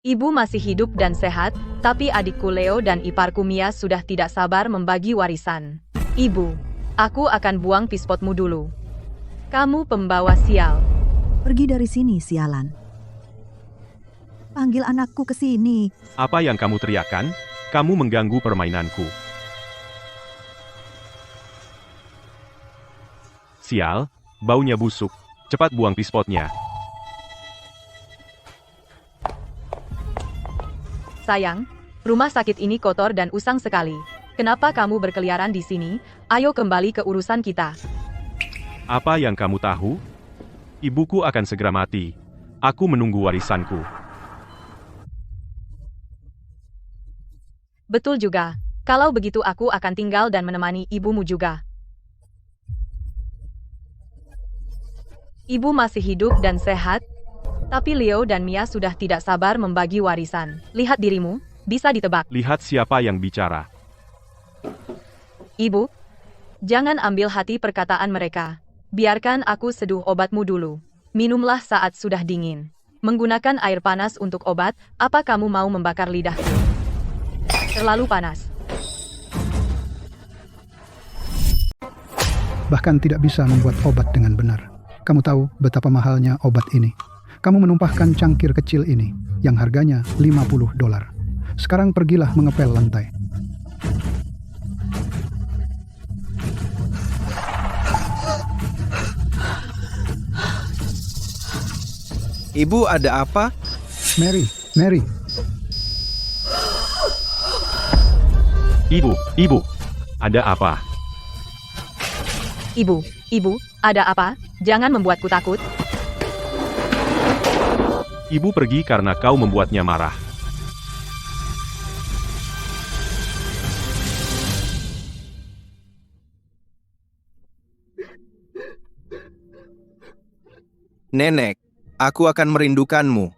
Ibu masih hidup dan sehat, tapi adikku Leo dan iparku Mia sudah tidak sabar membagi warisan. Ibu, aku akan buang pispotmu dulu. Kamu pembawa sial. Pergi dari sini, sialan. Panggil anakku ke sini. Apa yang kamu teriakkan? Kamu mengganggu permainanku. Sial, baunya busuk. Cepat buang pispotnya. Sayang, rumah sakit ini kotor dan usang sekali. Kenapa kamu berkeliaran di sini? Ayo kembali ke urusan kita. Apa yang kamu tahu? Ibuku akan segera mati. Aku menunggu warisanku. Betul juga. Kalau begitu aku akan tinggal dan menemani ibumu juga. Ibu masih hidup dan sehat, tapi Leo dan Mia sudah tidak sabar membagi warisan. Lihat dirimu, bisa ditebak. Lihat siapa yang bicara. Ibu, jangan ambil hati perkataan mereka. Biarkan aku seduh obatmu dulu. Minumlah saat sudah dingin. Menggunakan air panas untuk obat, apa kamu mau membakar lidahku? Terlalu panas. Bahkan tidak bisa membuat obat dengan benar. Kamu tahu betapa mahalnya obat ini. Kamu menumpahkan cangkir kecil ini, yang harganya $50. Sekarang pergilah mengepel lantai. Ibu, ada apa? Mary. Ibu, ada apa? Ibu, ada apa? Jangan membuatku takut. Ibu pergi karena kau membuatnya marah. Nenek, aku akan merindukanmu.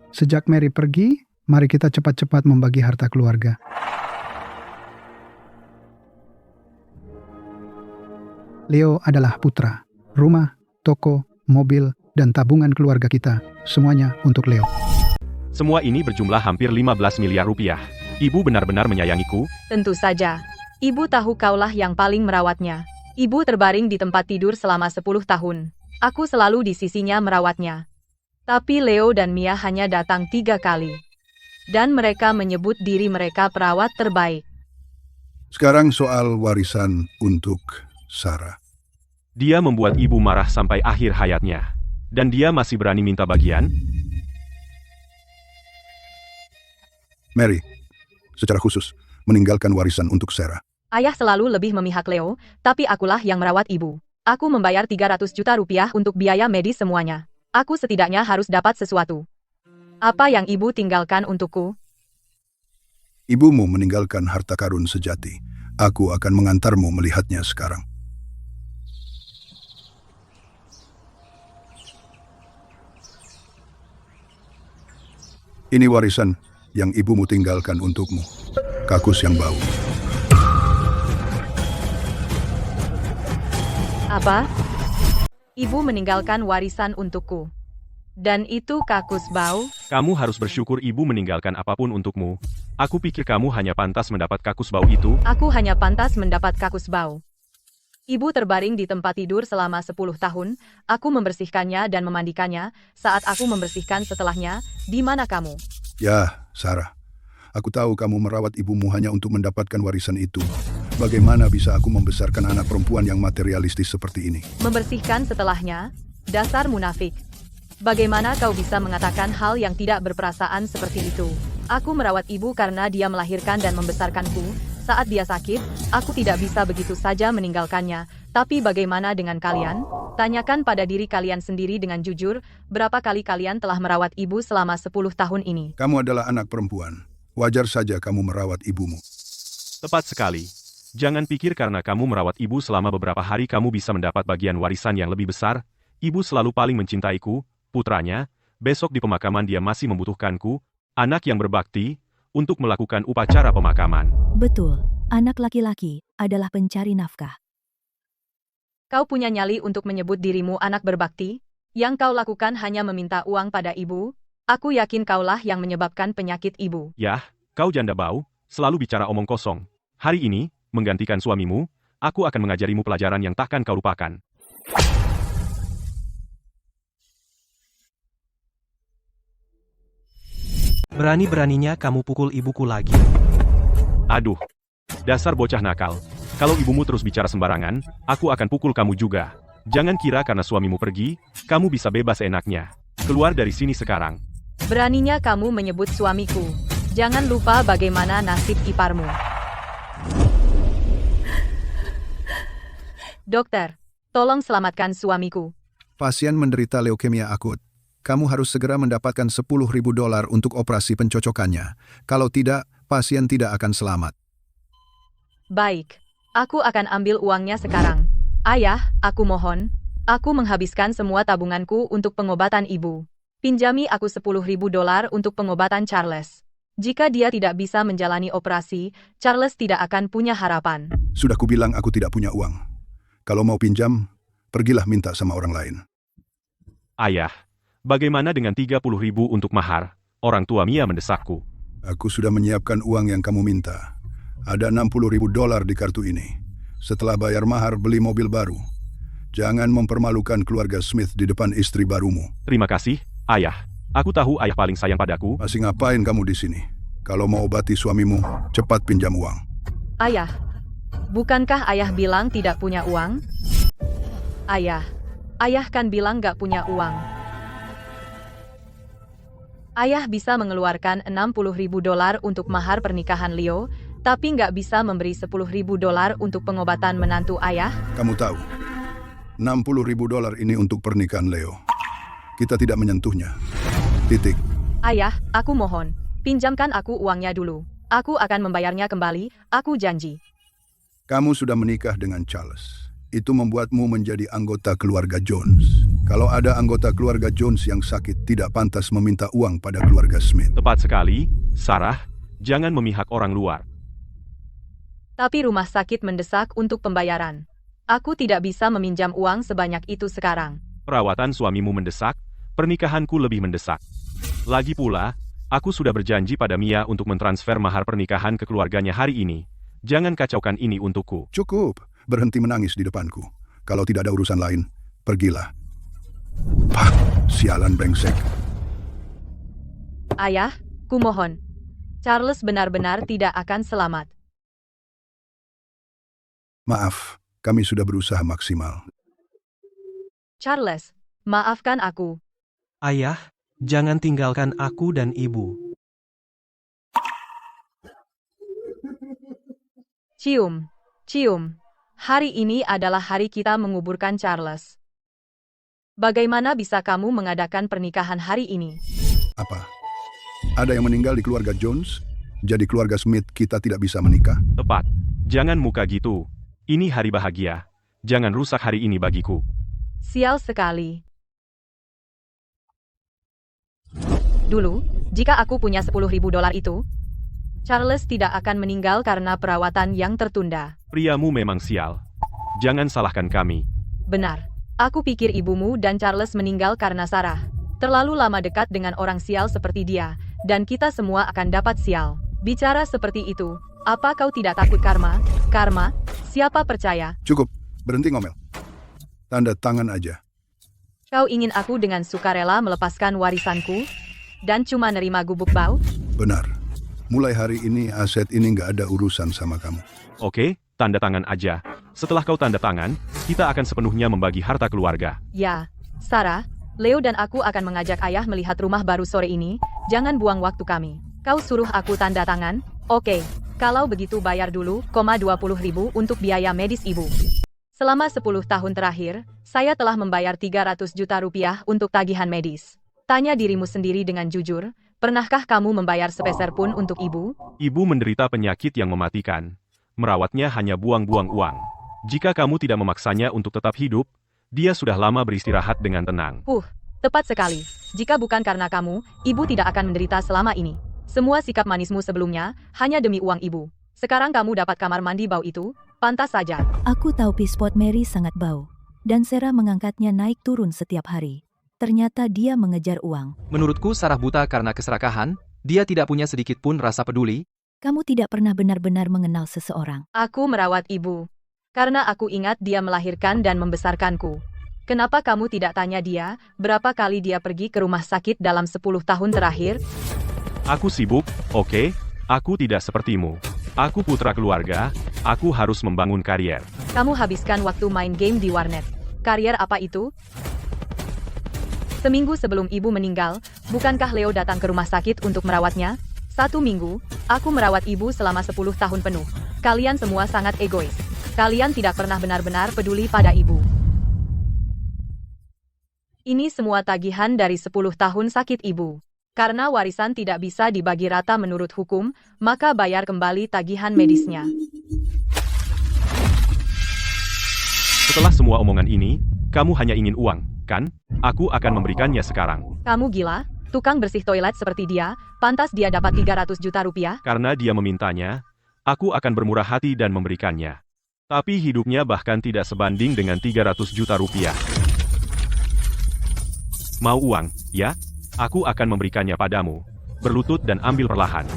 Sejak Mary pergi, mari kita cepat-cepat membagi harta keluarga. Leo adalah putra. Rumah, toko, mobil, dan tabungan keluarga kita, semuanya untuk Leo. Semua ini berjumlah hampir 15 miliar rupiah. Ibu benar-benar menyayangiku? Tentu saja. Ibu tahu kaulah yang paling merawatnya. Ibu terbaring di tempat tidur selama 10 tahun. Aku selalu di sisinya merawatnya. Tapi Leo dan Mia hanya datang 3 kali. Dan mereka menyebut diri mereka perawat terbaik. Sekarang soal warisan untuk Sarah. Dia membuat ibu marah sampai akhir hayatnya. Dan dia masih berani minta bagian? Mary, secara khusus, meninggalkan warisan untuk Sarah. Ayah selalu lebih memihak Leo, tapi akulah yang merawat ibu. Aku membayar 300 juta rupiah untuk biaya medis semuanya. Aku setidaknya harus dapat sesuatu. Apa yang ibu tinggalkan untukku? Ibumu meninggalkan harta karun sejati. Aku akan mengantarmu melihatnya sekarang. Ini warisan yang ibumu tinggalkan untukmu. Kakus yang bau. Apa? Ibu meninggalkan warisan untukku. Dan itu kakus bau? Kamu harus bersyukur ibu meninggalkan apapun untukmu. Aku pikir kamu hanya pantas mendapat kakus bau itu. Aku hanya pantas mendapat kakus bau. Ibu terbaring di tempat tidur selama 10 tahun. Aku membersihkannya dan memandikannya. Saat aku membersihkan setelahnya, di mana kamu? Ya, Sarah. Aku tahu kamu merawat ibumu hanya untuk mendapatkan warisan itu. Bagaimana bisa aku membesarkan anak perempuan yang materialistis seperti ini? Membersihkan setelahnya? Dasar munafik. Bagaimana kau bisa mengatakan hal yang tidak berperasaan seperti itu? Aku merawat ibu karena dia melahirkan dan membesarkanku. Saat dia sakit, aku tidak bisa begitu saja meninggalkannya. Tapi bagaimana dengan kalian? Tanyakan pada diri kalian sendiri dengan jujur, berapa kali kalian telah merawat ibu selama 10 tahun ini? Kamu adalah anak perempuan. Wajar saja kamu merawat ibumu. Tepat sekali. Jangan pikir karena kamu merawat ibu selama beberapa hari kamu bisa mendapat bagian warisan yang lebih besar. Ibu selalu paling mencintaiku, putranya. Besok di pemakaman dia masih membutuhkanku, anak yang berbakti, untuk melakukan upacara pemakaman. Betul, anak laki-laki adalah pencari nafkah. Kau punya nyali untuk menyebut dirimu anak berbakti? Yang kau lakukan hanya meminta uang pada ibu. Aku yakin kaulah yang menyebabkan penyakit ibu. Yah, kau janda bau, selalu bicara omong kosong. Hari ini, menggantikan suamimu, aku akan mengajarimu pelajaran yang takkan kau lupakan. Berani-beraninya kamu pukul ibuku lagi. Aduh, dasar bocah nakal. Kalau ibumu terus bicara sembarangan, aku akan pukul kamu juga. Jangan kira karena suamimu pergi, kamu bisa bebas enaknya. Keluar dari sini sekarang. Beraninya kamu menyebut suamiku. Jangan lupa bagaimana nasib iparmu. Dokter, tolong selamatkan suamiku. Pasien menderita leukemia akut. Kamu harus segera mendapatkan $10.000 untuk operasi pencocokannya. Kalau tidak, pasien tidak akan selamat. Baik, aku akan ambil uangnya sekarang. Ayah, aku mohon. Aku menghabiskan semua tabunganku untuk pengobatan ibu. Pinjami aku $10.000 untuk pengobatan Charles. Jika dia tidak bisa menjalani operasi, Charles tidak akan punya harapan. Sudah kubilang aku tidak punya uang. Kalau mau pinjam, pergilah minta sama orang lain. Ayah, bagaimana dengan 30.000 untuk mahar? Orang tua Mia mendesakku. Aku sudah menyiapkan uang yang kamu minta. Ada $60.000 di kartu ini. Setelah bayar mahar, beli mobil baru. Jangan mempermalukan keluarga Smith di depan istri barumu. Terima kasih, Ayah. Aku tahu ayah paling sayang padaku. Masih ngapain kamu di sini? Kalau mau obati suamimu, cepat pinjam uang. Ayah, bukankah ayah bilang tidak punya uang? Ayah kan bilang gak punya uang. Ayah bisa mengeluarkan $60.000 untuk mahar pernikahan Leo, tapi nggak bisa memberi $10.000 untuk pengobatan menantu ayah? Kamu tahu, $60.000 ini untuk pernikahan Leo. Kita tidak menyentuhnya. Titik. Ayah, aku mohon, pinjamkan aku uangnya dulu. Aku akan membayarnya kembali, aku janji. Kamu sudah menikah dengan Charles. Itu membuatmu menjadi anggota keluarga Jones. Kalau ada anggota keluarga Jones yang sakit, tidak pantas meminta uang pada keluarga Smith. Tepat sekali, Sarah. Jangan memihak orang luar. Tapi rumah sakit mendesak untuk pembayaran. Aku tidak bisa meminjam uang sebanyak itu sekarang. Perawatan suamimu mendesak, pernikahanku lebih mendesak. Lagi pula, aku sudah berjanji pada Mia untuk mentransfer mahar pernikahan ke keluarganya hari ini. Jangan kacaukan ini untukku. Cukup, berhenti menangis di depanku. Kalau tidak ada urusan lain, pergilah. Pah, sialan brengsek. Ayah, kumohon. Charles benar-benar tidak akan selamat. Maaf, kami sudah berusaha maksimal. Charles, maafkan aku. Ayah, jangan tinggalkan aku dan ibu. Cium, cium. Hari ini adalah hari kita menguburkan Charles. Bagaimana bisa kamu mengadakan pernikahan hari ini? Apa? Ada yang meninggal di keluarga Jones? Jadi keluarga Smith kita tidak bisa menikah? Tepat. Jangan muka gitu. Ini hari bahagia. Jangan rusak hari ini bagiku. Sial sekali. Dulu, jika aku punya $10.000 itu, Charles tidak akan meninggal karena perawatan yang tertunda. Priamu memang sial. Jangan salahkan kami. Benar. Aku pikir ibumu dan Charles meninggal karena Sarah. Terlalu lama dekat dengan orang sial seperti dia, dan kita semua akan dapat sial. Bicara seperti itu, apa kau tidak takut karma? Karma? Siapa percaya? Cukup, berhenti ngomel. Tanda tangan aja. Kau ingin aku dengan sukarela melepaskan warisanku? Dan cuma nerima gubuk bau? Benar. Mulai hari ini aset ini nggak ada urusan sama kamu. Oke, tanda tangan aja. Setelah kau tanda tangan, kita akan sepenuhnya membagi harta keluarga. Ya, Sarah, Leo dan aku akan mengajak ayah melihat rumah baru sore ini. Jangan buang waktu kami. Kau suruh aku tanda tangan? Oke. Kalau begitu bayar dulu, 20.000 untuk biaya medis ibu. Selama 10 tahun terakhir, saya telah membayar 300 juta rupiah untuk tagihan medis. Tanya dirimu sendiri dengan jujur, pernahkah kamu membayar sepeser pun untuk ibu? Ibu menderita penyakit yang mematikan. Merawatnya hanya buang-buang uang. Jika kamu tidak memaksanya untuk tetap hidup, dia sudah lama beristirahat dengan tenang. Tepat sekali. Jika bukan karena kamu, ibu tidak akan menderita selama ini. Semua sikap manismu sebelumnya, hanya demi uang ibu. Sekarang kamu dapat kamar mandi bau itu, pantas saja. Aku tahu pispot Mary sangat bau. Dan Sarah mengangkatnya naik turun setiap hari. Ternyata dia mengejar uang. Menurutku Sarah buta karena keserakahan, dia tidak punya sedikit pun rasa peduli. Kamu tidak pernah benar-benar mengenal seseorang. Aku merawat ibu. Karena aku ingat dia melahirkan dan membesarkanku. Kenapa kamu tidak tanya dia, berapa kali dia pergi ke rumah sakit dalam 10 tahun terakhir? Aku sibuk, oke? Aku tidak sepertimu. Aku putra keluarga, aku harus membangun karier. Kamu habiskan waktu main game di warnet. Karier apa itu? Seminggu sebelum ibu meninggal, bukankah Leo datang ke rumah sakit untuk merawatnya? 1 minggu, aku merawat ibu selama 10 tahun penuh. Kalian semua sangat egois. Kalian tidak pernah benar-benar peduli pada ibu. Ini semua tagihan dari 10 tahun sakit ibu. Karena warisan tidak bisa dibagi rata menurut hukum, maka bayar kembali tagihan medisnya. Setelah semua omongan ini, kamu hanya ingin uang, kan? Aku akan memberikannya sekarang. Kamu gila? Tukang bersih toilet seperti dia, pantas dia dapat 300 juta rupiah? Karena dia memintanya, aku akan bermurah hati dan memberikannya. Tapi hidupnya bahkan tidak sebanding dengan 300 juta rupiah. Mau uang, ya? Aku akan memberikannya padamu. Berlutut dan ambil perlahan.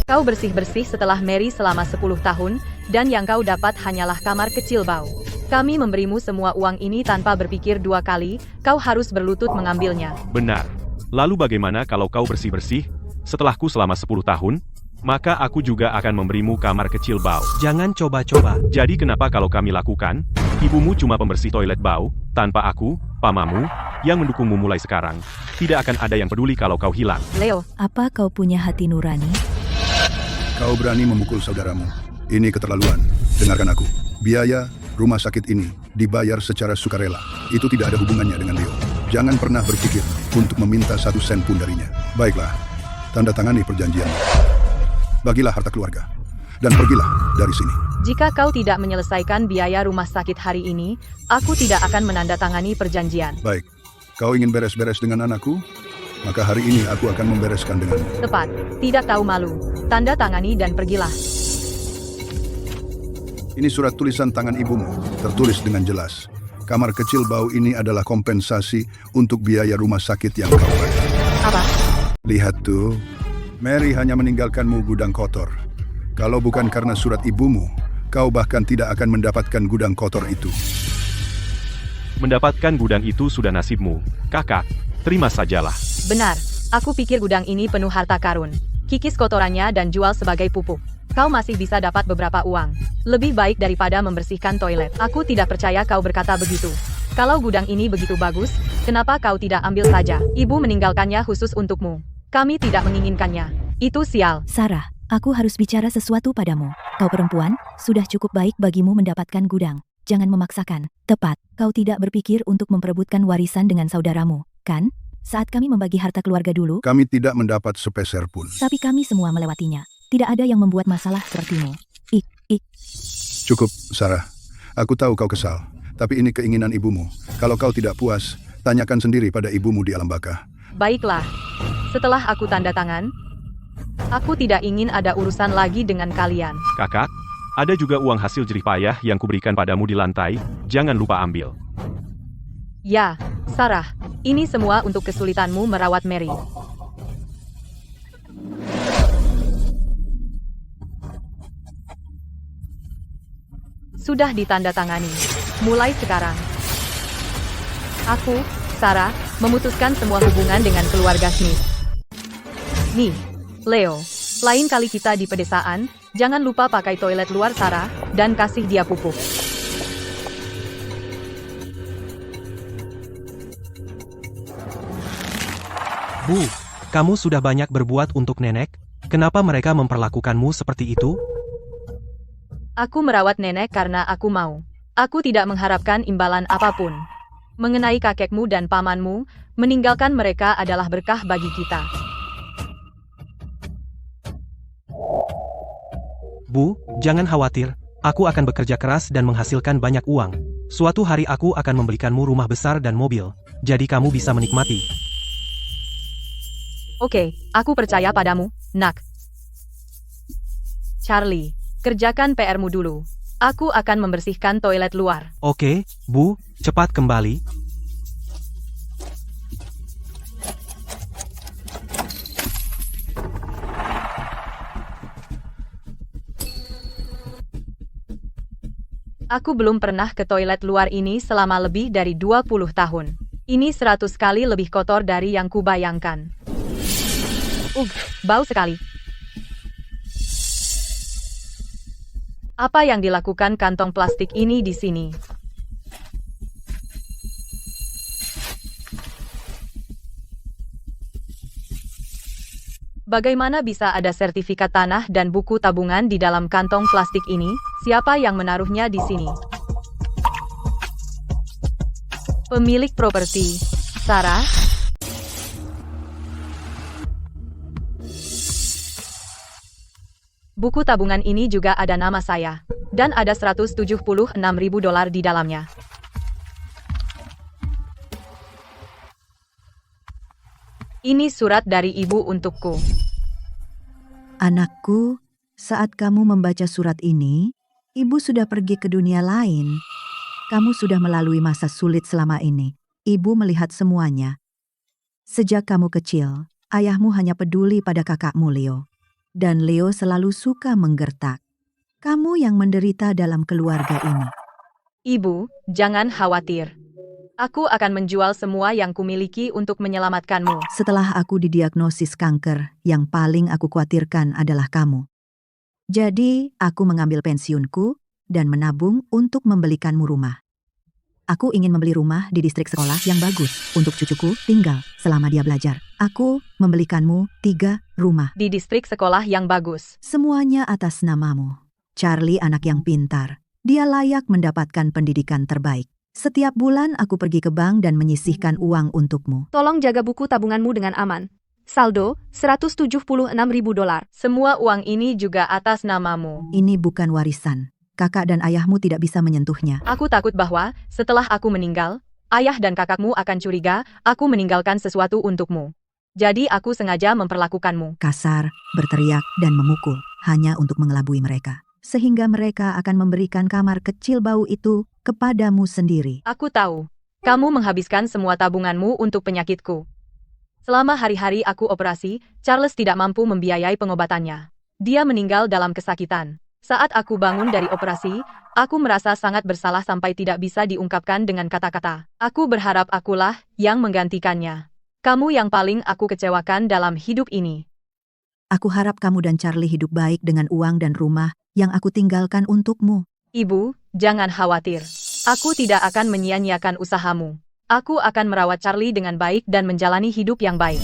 Kau bersih-bersih setelah Mary selama 10 tahun, dan yang kau dapat hanyalah kamar kecil bau. Kami memberimu semua uang ini tanpa berpikir 2 kali, kau harus berlutut mengambilnya. Benar. Lalu bagaimana kalau kau bersih-bersih? Setelahku selama 10 tahun, maka aku juga akan memberimu kamar kecil bau. Jangan coba-coba. Jadi kenapa kalau kami lakukan, ibumu cuma pembersih toilet bau, tanpa aku, pamamu, yang mendukungmu mulai sekarang, tidak akan ada yang peduli kalau kau hilang. Leo, Apa kau punya hati nurani? Kau berani memukul saudaramu. Ini keterlaluan. Dengarkan aku. Biaya rumah sakit ini dibayar secara sukarela. Itu tidak ada hubungannya dengan Leo. Jangan pernah berpikir untuk meminta 1 sen pun darinya. Baiklah, tanda tangani perjanjian. Bagilah harta keluarga. Dan pergilah dari sini. jika kau tidak menyelesaikan biaya rumah sakit hari ini, aku tidak akan menandatangani perjanjian. Baik, kau ingin beres-beres dengan anakku? Maka hari ini aku akan membereskan denganmu. Tepat, tidak tahu malu. Tanda tangani dan pergilah. Ini surat tulisan tangan ibumu, tertulis dengan jelas. Kamar kecil bau ini adalah kompensasi untuk biaya rumah sakit yang kau bayar. Apa? Lihat tuh, Mary hanya meninggalkanmu gudang kotor. Kalau bukan karena surat ibumu, kau bahkan tidak akan mendapatkan gudang kotor itu. Mendapatkan gudang itu sudah nasibmu, kakak. Terima sajalah. Benar, aku pikir gudang ini penuh harta karun. Kikis kotorannya dan jual sebagai pupuk. Kau masih bisa dapat beberapa uang. Lebih baik daripada membersihkan toilet. Aku tidak percaya kau berkata begitu. Kalau gudang ini begitu bagus, kenapa kau tidak ambil saja? Ibu meninggalkannya khusus untukmu. Kami tidak menginginkannya. Itu sial. Sarah, aku harus bicara sesuatu padamu. Kau perempuan, sudah cukup baik bagimu mendapatkan gudang. Jangan memaksakan. Tepat, kau tidak berpikir untuk memperebutkan warisan dengan saudaramu, kan? Saat kami membagi harta keluarga dulu, Kami tidak mendapat sepeser pun. tapi kami semua melewatinya. Tidak ada yang membuat masalah sepertimu. Cukup, Sarah. Aku tahu kau kesal. Tapi ini keinginan ibumu. Kalau kau tidak puas, tanyakan sendiri pada ibumu di alam baka. Baiklah. Setelah aku tanda tangan, aku tidak ingin ada urusan lagi dengan kalian. Kakak, ada juga uang hasil jerih payah yang kuberikan padamu di lantai, jangan lupa ambil. Ya, Sarah, ini semua untuk kesulitanmu merawat Mary. Sudah ditandatangani. Mulai sekarang, aku, Sarah, memutuskan semua hubungan dengan keluarga Smith. Nih, Leo, lain kali kita di pedesaan, jangan lupa pakai toilet luar Sarah, dan kasih dia pupuk. Bu, kamu sudah banyak berbuat untuk nenek, kenapa mereka memperlakukanmu seperti itu? Aku merawat nenek karena aku mau. Aku tidak mengharapkan imbalan apapun. Mengenai kakekmu dan pamanmu, meninggalkan mereka adalah berkah bagi kita. Bu, jangan khawatir, aku akan bekerja keras dan menghasilkan banyak uang. Suatu hari aku akan membelikanmu rumah besar dan mobil, jadi kamu bisa menikmati. Oke, aku percaya padamu, nak. Charlie, kerjakan PR-mu dulu. Aku akan membersihkan toilet luar. Oke, Bu, cepat kembali. Aku belum pernah ke toilet luar ini selama lebih dari 20 tahun. Ini 100 kali lebih kotor dari yang kubayangkan. Bau sekali. Apa yang dilakukan kantong plastik ini di sini? Bagaimana bisa ada sertifikat tanah dan buku tabungan di dalam kantong plastik ini? Siapa yang menaruhnya di sini? Pemilik properti, Sarah? Buku tabungan ini juga ada nama saya, dan ada 176.000 dolar di dalamnya. Ini surat dari ibu untukku. Anakku, saat kamu membaca surat ini, ibu sudah pergi ke dunia lain. Kamu sudah melalui masa sulit selama ini. Ibu melihat semuanya. Sejak kamu kecil, ayahmu hanya peduli pada kakakmu Leo. Dan Leo selalu suka menggertak. Kamu yang menderita dalam keluarga ini. Ibu, jangan khawatir. Aku akan menjual semua yang kumiliki untuk menyelamatkanmu. Setelah aku didiagnosis kanker, yang paling aku khawatirkan adalah kamu. Jadi, aku mengambil pensiunku dan menabung untuk membelikanmu rumah. Aku ingin membeli rumah di distrik sekolah yang bagus untuk cucuku tinggal selama dia belajar. Aku membelikanmu 3 rumah. Di distrik sekolah yang bagus. Semuanya atas namamu. Charlie anak yang pintar. Dia layak mendapatkan pendidikan terbaik. Setiap bulan aku pergi ke bank dan menyisihkan uang untukmu. Tolong jaga buku tabunganmu dengan aman. Saldo, 176.000 dolar. Semua uang ini juga atas namamu. Ini bukan warisan. Kakak dan ayahmu tidak bisa menyentuhnya. Aku takut bahwa, setelah aku meninggal, ayah dan kakakmu akan curiga, aku meninggalkan sesuatu untukmu. Jadi aku sengaja memperlakukanmu kasar, berteriak, dan memukul, hanya untuk mengelabui mereka. Sehingga mereka akan memberikan kamar kecil bau itu kepadamu sendiri. Aku tahu. Kamu menghabiskan semua tabunganmu untuk penyakitku. Selama hari-hari aku operasi, Charles tidak mampu membiayai pengobatannya. Dia meninggal dalam kesakitan. Saat aku bangun dari operasi, aku merasa sangat bersalah sampai tidak bisa diungkapkan dengan kata-kata. Aku berharap akulah yang menggantikannya. Kamu yang paling aku kecewakan dalam hidup ini. Aku harap kamu dan Charlie hidup baik dengan uang dan rumah yang aku tinggalkan untukmu. Ibu, jangan khawatir. Aku tidak akan menyia-nyiakan usahamu. Aku akan merawat Charlie dengan baik dan menjalani hidup yang baik.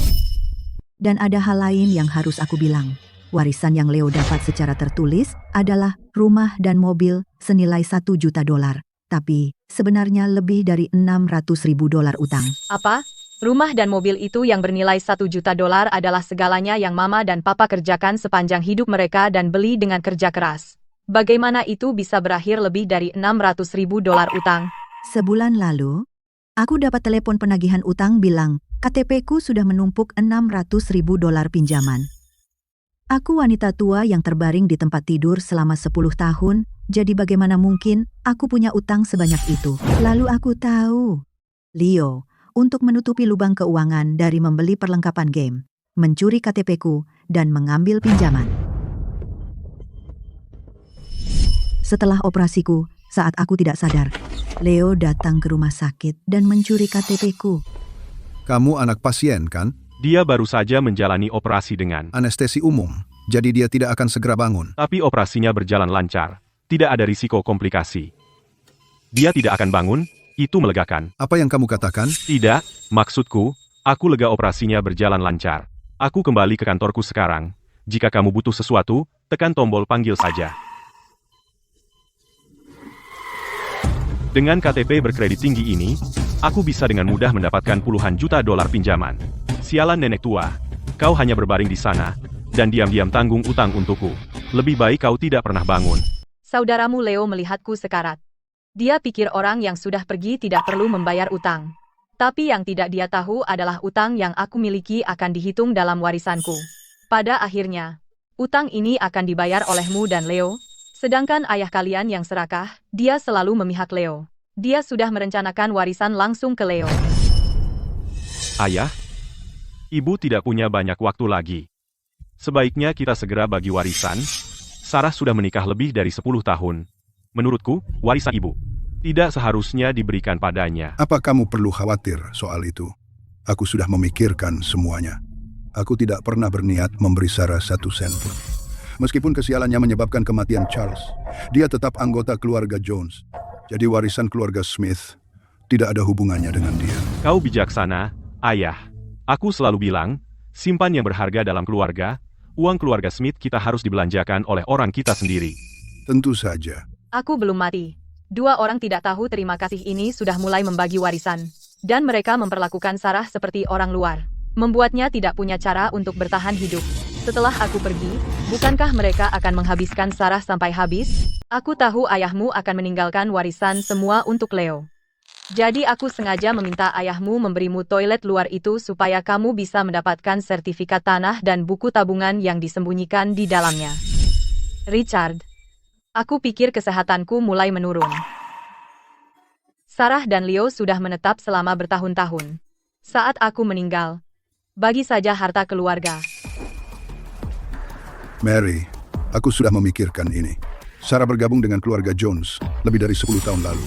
Dan ada hal lain yang harus aku bilang. Warisan yang Leo dapat secara tertulis adalah rumah dan mobil senilai 1 juta dolar. Tapi sebenarnya lebih dari 600.000 dolar utang. Apa? Rumah dan mobil itu yang bernilai 1 juta dolar adalah segalanya yang mama dan papa kerjakan sepanjang hidup mereka dan beli dengan kerja keras. Bagaimana itu bisa berakhir lebih dari 600.000 dolar utang? Sebulan lalu, aku dapat telepon penagihan utang bilang, KTP-ku sudah menumpuk 600.000 dolar pinjaman. Aku wanita tua yang terbaring di tempat tidur selama 10 tahun, jadi bagaimana mungkin aku punya utang sebanyak itu? Lalu aku tahu, Leo, untuk menutupi lubang keuangan dari membeli perlengkapan game, mencuri KTP-ku, dan mengambil pinjaman. Setelah operasiku, saat aku tidak sadar, Leo datang ke rumah sakit dan mencuri KTP-ku. Kamu anak pasien, kan? Dia baru saja menjalani operasi dengan Anestesi umum, jadi dia tidak akan segera bangun. tapi operasinya berjalan lancar. Tidak ada risiko komplikasi. Dia tidak akan bangun, itu melegakan. Apa yang kamu katakan? Tidak, maksudku, aku lega operasinya berjalan lancar. Aku kembali ke kantorku sekarang. Jika kamu butuh sesuatu, tekan tombol panggil saja. Dengan KTP berkredit tinggi ini, aku bisa dengan mudah mendapatkan puluhan juta dolar pinjaman. Sialan nenek tua, kau hanya berbaring di sana, dan diam-diam tanggung utang untukku. Lebih baik kau tidak pernah bangun. Saudaramu Leo melihatku sekarat. Dia pikir orang yang sudah pergi tidak perlu membayar utang. Tapi yang tidak dia tahu adalah utang yang aku miliki akan dihitung dalam warisanku. Pada akhirnya, utang ini akan dibayar olehmu dan Leo. Sedangkan ayah kalian yang serakah, dia selalu memihak Leo. Dia sudah merencanakan warisan langsung ke Leo. Ayah, ibu tidak punya banyak waktu lagi. Sebaiknya kita segera bagi warisan. Sarah sudah menikah lebih dari 10 tahun. Menurutku, warisan ibu tidak seharusnya diberikan padanya. Apa kamu perlu khawatir soal itu? Aku sudah memikirkan semuanya. Aku tidak pernah berniat memberi Sarah 1 sen pun. Meskipun kesialannya menyebabkan kematian Charles, dia tetap anggota keluarga Jones. Jadi warisan keluarga Smith tidak ada hubungannya dengan dia. Kau bijaksana, ayah. Aku selalu bilang, simpan yang berharga dalam keluarga, uang keluarga Smith kita harus dibelanjakan oleh orang kita sendiri. Tentu saja. Aku belum mati. 2 orang tidak tahu terima kasih ini sudah mulai membagi warisan. Dan mereka memperlakukan Sarah seperti orang luar. Membuatnya tidak punya cara untuk bertahan hidup. Setelah aku pergi, bukankah mereka akan menghabiskan Sarah sampai habis? Aku tahu ayahmu akan meninggalkan warisan semua untuk Leo. Jadi aku sengaja meminta ayahmu memberimu toilet luar itu supaya kamu bisa mendapatkan sertifikat tanah dan buku tabungan yang disembunyikan di dalamnya. Richard, aku pikir kesehatanku mulai menurun. Sarah dan Leo sudah menetap selama bertahun-tahun. Saat aku meninggal, bagi saja harta keluarga. Mary, aku sudah memikirkan ini. Sarah bergabung dengan keluarga Jones lebih dari 10 tahun lalu.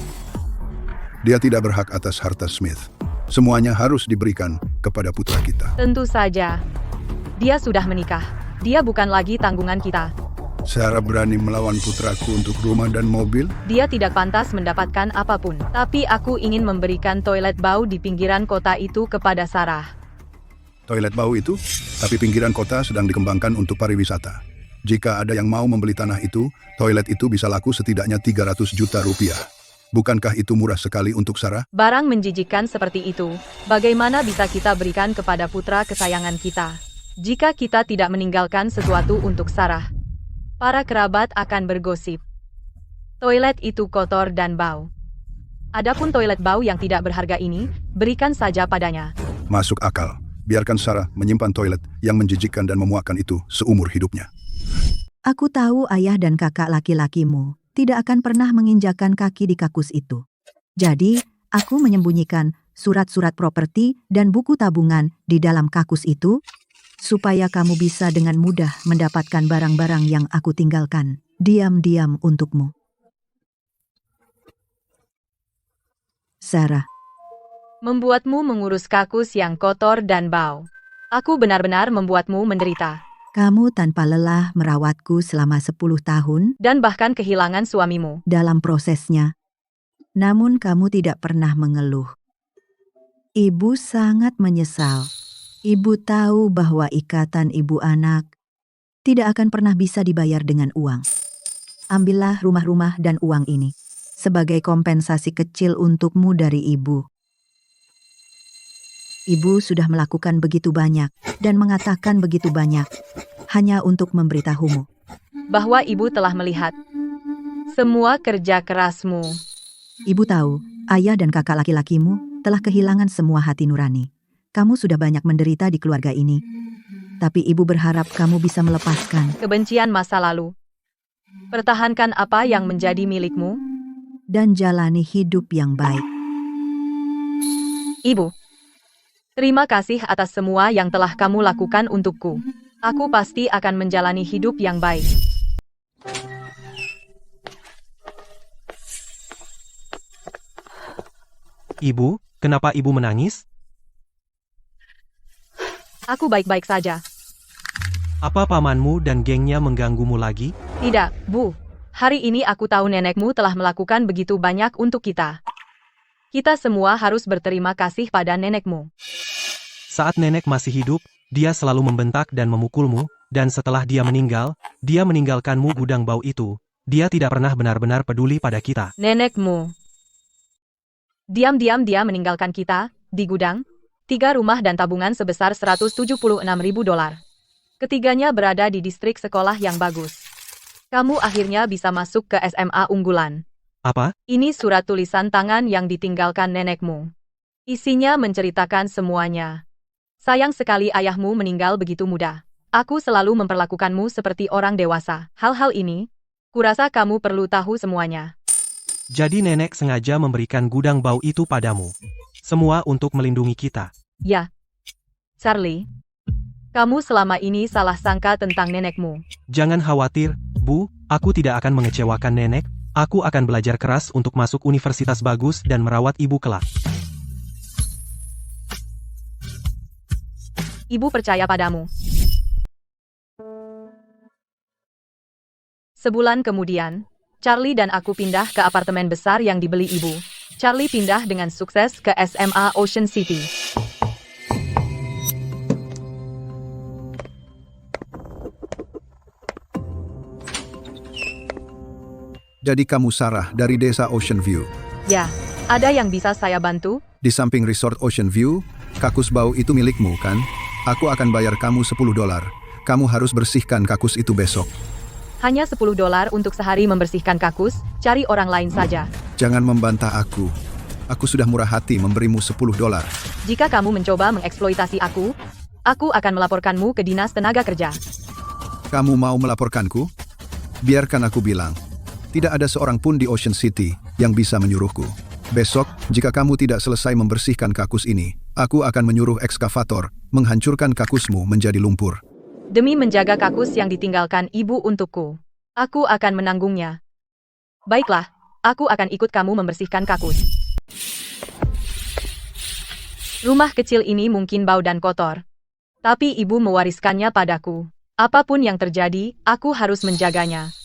Dia tidak berhak atas harta Smith. Semuanya harus diberikan kepada putra kita. Tentu saja. Dia sudah menikah. Dia bukan lagi tanggungan kita. Sarah berani melawan putraku untuk rumah dan mobil? Dia tidak pantas mendapatkan apapun. Tapi aku ingin memberikan toilet bau di pinggiran kota itu kepada Sarah. Toilet bau itu? Tapi pinggiran kota sedang dikembangkan untuk pariwisata. Jika ada yang mau membeli tanah itu, toilet itu bisa laku setidaknya 300 juta rupiah. Bukankah itu murah sekali untuk Sarah? Barang menjijikan seperti itu, bagaimana bisa kita berikan kepada putra kesayangan kita? Jika kita tidak meninggalkan sesuatu untuk Sarah, para kerabat akan bergosip. Toilet itu kotor dan bau. Adapun toilet bau yang tidak berharga ini, berikan saja padanya. Masuk akal. Biarkan Sarah menyimpan toilet yang menjijikkan dan memuakkan itu seumur hidupnya. Aku tahu ayah dan kakak laki-lakimu tidak akan pernah menginjakan kaki di kakus itu. Jadi, aku menyembunyikan surat-surat properti dan buku tabungan di dalam kakus itu, supaya kamu bisa dengan mudah mendapatkan barang-barang yang aku tinggalkan, diam-diam untukmu. Sarah. Membuatmu mengurus kakus yang kotor dan bau. Aku benar-benar membuatmu menderita. Kamu tanpa lelah merawatku selama 10 tahun. Dan bahkan kehilangan suamimu. Dalam prosesnya. Namun kamu tidak pernah mengeluh. Ibu sangat menyesal. Ibu tahu bahwa ikatan ibu anak tidak akan pernah bisa dibayar dengan uang. Ambillah rumah-rumah dan uang ini sebagai kompensasi kecil untukmu dari ibu. Ibu sudah melakukan begitu banyak dan mengatakan begitu banyak hanya untuk memberitahumu bahwa ibu telah melihat semua kerja kerasmu. Ibu tahu, ayah dan kakak laki-lakimu telah kehilangan semua hati nurani. Kamu sudah banyak menderita di keluarga ini. Tapi ibu berharap kamu bisa melepaskan kebencian masa lalu. Pertahankan apa yang menjadi milikmu. Dan jalani hidup yang baik. Ibu, terima kasih atas semua yang telah kamu lakukan untukku. Aku pasti akan menjalani hidup yang baik. Ibu, kenapa ibu menangis? Aku baik-baik saja. Apa pamanmu dan gengnya mengganggumu lagi? Tidak, Bu. Hari ini aku tahu nenekmu telah melakukan begitu banyak untuk kita. Kita semua harus berterima kasih pada nenekmu. Saat nenek masih hidup, dia selalu membentak dan memukulmu, dan setelah dia meninggalkanmu gudang bau itu. Dia tidak pernah benar-benar peduli pada kita. Nenekmu. Diam-diam dia meninggalkan kita, di gudang, 3 rumah dan tabungan sebesar $176.000. Ketiganya berada di distrik sekolah yang bagus. Kamu akhirnya bisa masuk ke SMA unggulan. Apa? Ini surat tulisan tangan yang ditinggalkan nenekmu. Isinya menceritakan semuanya. Sayang sekali ayahmu meninggal begitu muda. Aku selalu memperlakukanmu seperti orang dewasa. Hal-hal ini, kurasa kamu perlu tahu semuanya. Jadi nenek sengaja memberikan gudang bau itu padamu. Semua untuk melindungi kita. Ya. Charlie, kamu selama ini salah sangka tentang nenekmu. Jangan khawatir, Bu, aku tidak akan mengecewakan nenek. Aku akan belajar keras untuk masuk universitas bagus dan merawat ibu kelak. Ibu percaya padamu. Sebulan kemudian, Charlie dan aku pindah ke apartemen besar yang dibeli ibu. Charlie pindah dengan sukses ke SMA Ocean City. Jadi kamu Sarah dari desa Ocean View. Ya, ada yang bisa saya bantu? Di samping resort Ocean View, kakus bau itu milikmu kan? Aku akan bayar kamu $10. Kamu harus bersihkan kakus itu besok. Hanya $10 untuk sehari membersihkan kakus, cari orang lain saja. Jangan membantah aku. Aku sudah murah hati memberimu $10. Jika kamu mencoba mengeksploitasi aku akan melaporkanmu ke Dinas Tenaga Kerja. Kamu mau melaporkanku? Biarkan aku bilang. Tidak ada seorang pun di Ocean City yang bisa menyuruhku. Besok, jika kamu tidak selesai membersihkan kakus ini, aku akan menyuruh ekskavator menghancurkan kakusmu menjadi lumpur. Demi menjaga kakus yang ditinggalkan ibu untukku, aku akan menanggungnya. Baiklah, aku akan ikut kamu membersihkan kakus. Rumah kecil ini mungkin bau dan kotor, tapi ibu mewariskannya padaku. Apapun yang terjadi, aku harus menjaganya.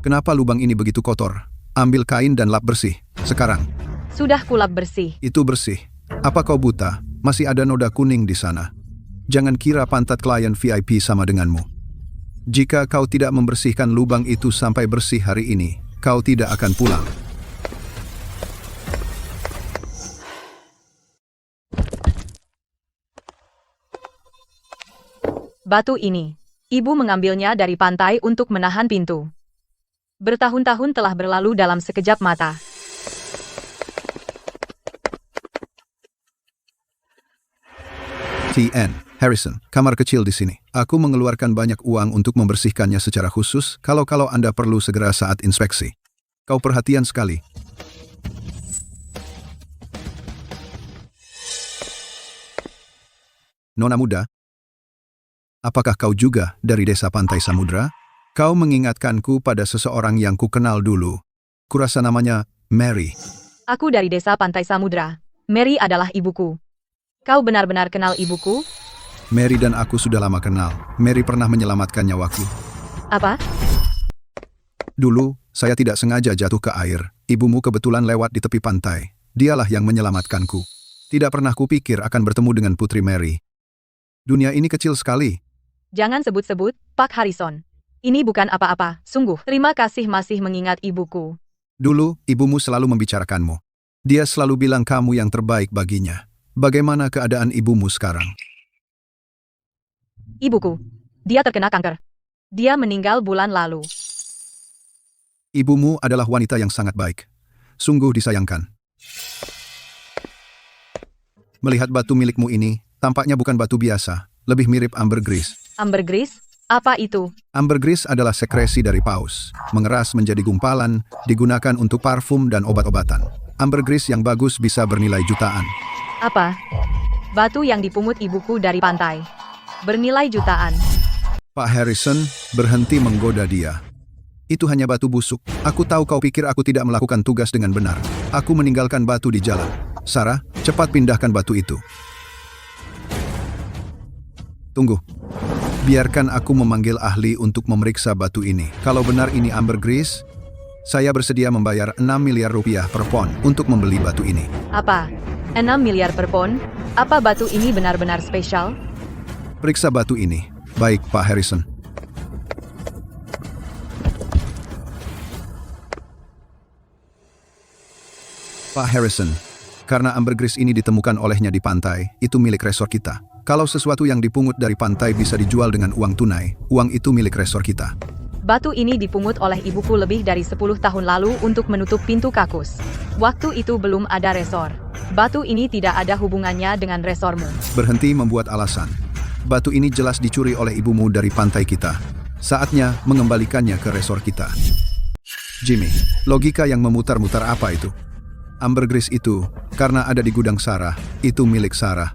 Kenapa lubang ini begitu kotor? Ambil kain dan lap bersih. Sekarang. Sudah kulap bersih. Itu bersih. Apa kau buta? Masih ada noda kuning di sana. Jangan kira pantat klien VIP sama denganmu. Jika kau tidak membersihkan lubang itu sampai bersih hari ini, kau tidak akan pulang. Batu ini. Ibu mengambilnya dari pantai untuk menahan pintu. Bertahun-tahun telah berlalu dalam sekejap mata. T.N. Harrison, kamar kecil di sini. Aku mengeluarkan banyak uang untuk membersihkannya secara khusus, kalau Anda perlu segera saat inspeksi. Kau perhatian sekali. Nona muda, apakah kau juga dari desa Pantai Samudra? Kau mengingatkanku pada seseorang yang kukenal dulu. Kurasa namanya Mary. Aku dari desa Pantai Samudra. Mary adalah ibuku. Kau benar-benar kenal ibuku? Mary dan aku sudah lama kenal. Mary pernah menyelamatkan nyawaku. Apa? Dulu, saya tidak sengaja jatuh ke air. Ibumu kebetulan lewat di tepi pantai. Dialah yang menyelamatkanku. Tidak pernah kupikir akan bertemu dengan Putri Mary. Dunia ini kecil sekali. Jangan sebut-sebut, Pak Harrison. Ini bukan apa-apa, sungguh. Terima kasih masih mengingat ibuku. Dulu, ibumu selalu membicarakanmu. Dia selalu bilang kamu yang terbaik baginya. Bagaimana keadaan ibumu sekarang? Ibuku. Dia terkena kanker. Dia meninggal bulan lalu. Ibumu adalah wanita yang sangat baik. Sungguh disayangkan. Melihat batu milikmu ini, tampaknya bukan batu biasa. Lebih mirip ambergris. Ambergris? Apa itu? Ambergris adalah sekresi dari paus. Mengeras menjadi gumpalan, digunakan untuk parfum dan obat-obatan. Ambergris yang bagus bisa bernilai jutaan. Apa? Batu yang dipungut ibuku dari pantai. Bernilai jutaan. Pak Harrison, berhenti menggoda dia. Itu hanya batu busuk. Aku tahu kau pikir aku tidak melakukan tugas dengan benar. Aku meninggalkan batu di jalan. Sarah, cepat pindahkan batu itu. Tunggu. Biarkan aku memanggil ahli untuk memeriksa batu ini. Kalau benar ini ambergris, saya bersedia membayar 6 miliar rupiah per pon untuk membeli batu ini. Apa? 6 miliar per pon? Apa batu ini benar-benar spesial? Periksa batu ini. Baik, Pak Harrison. Pak Harrison, karena ambergris ini ditemukan olehnya di pantai, itu milik resort kita. Kalau sesuatu yang dipungut dari pantai bisa dijual dengan uang tunai, uang itu milik resort kita. Batu ini dipungut oleh ibuku lebih dari 10 tahun lalu untuk menutup pintu kakus. Waktu itu belum ada resor. Batu ini tidak ada hubungannya dengan resormu. Berhenti membuat alasan. Batu ini jelas dicuri oleh ibumu dari pantai kita. Saatnya mengembalikannya ke resor kita. Jimmy, logika yang memutar-mutar apa itu? Ambergris itu, karena ada di gudang Sarah, itu milik Sarah.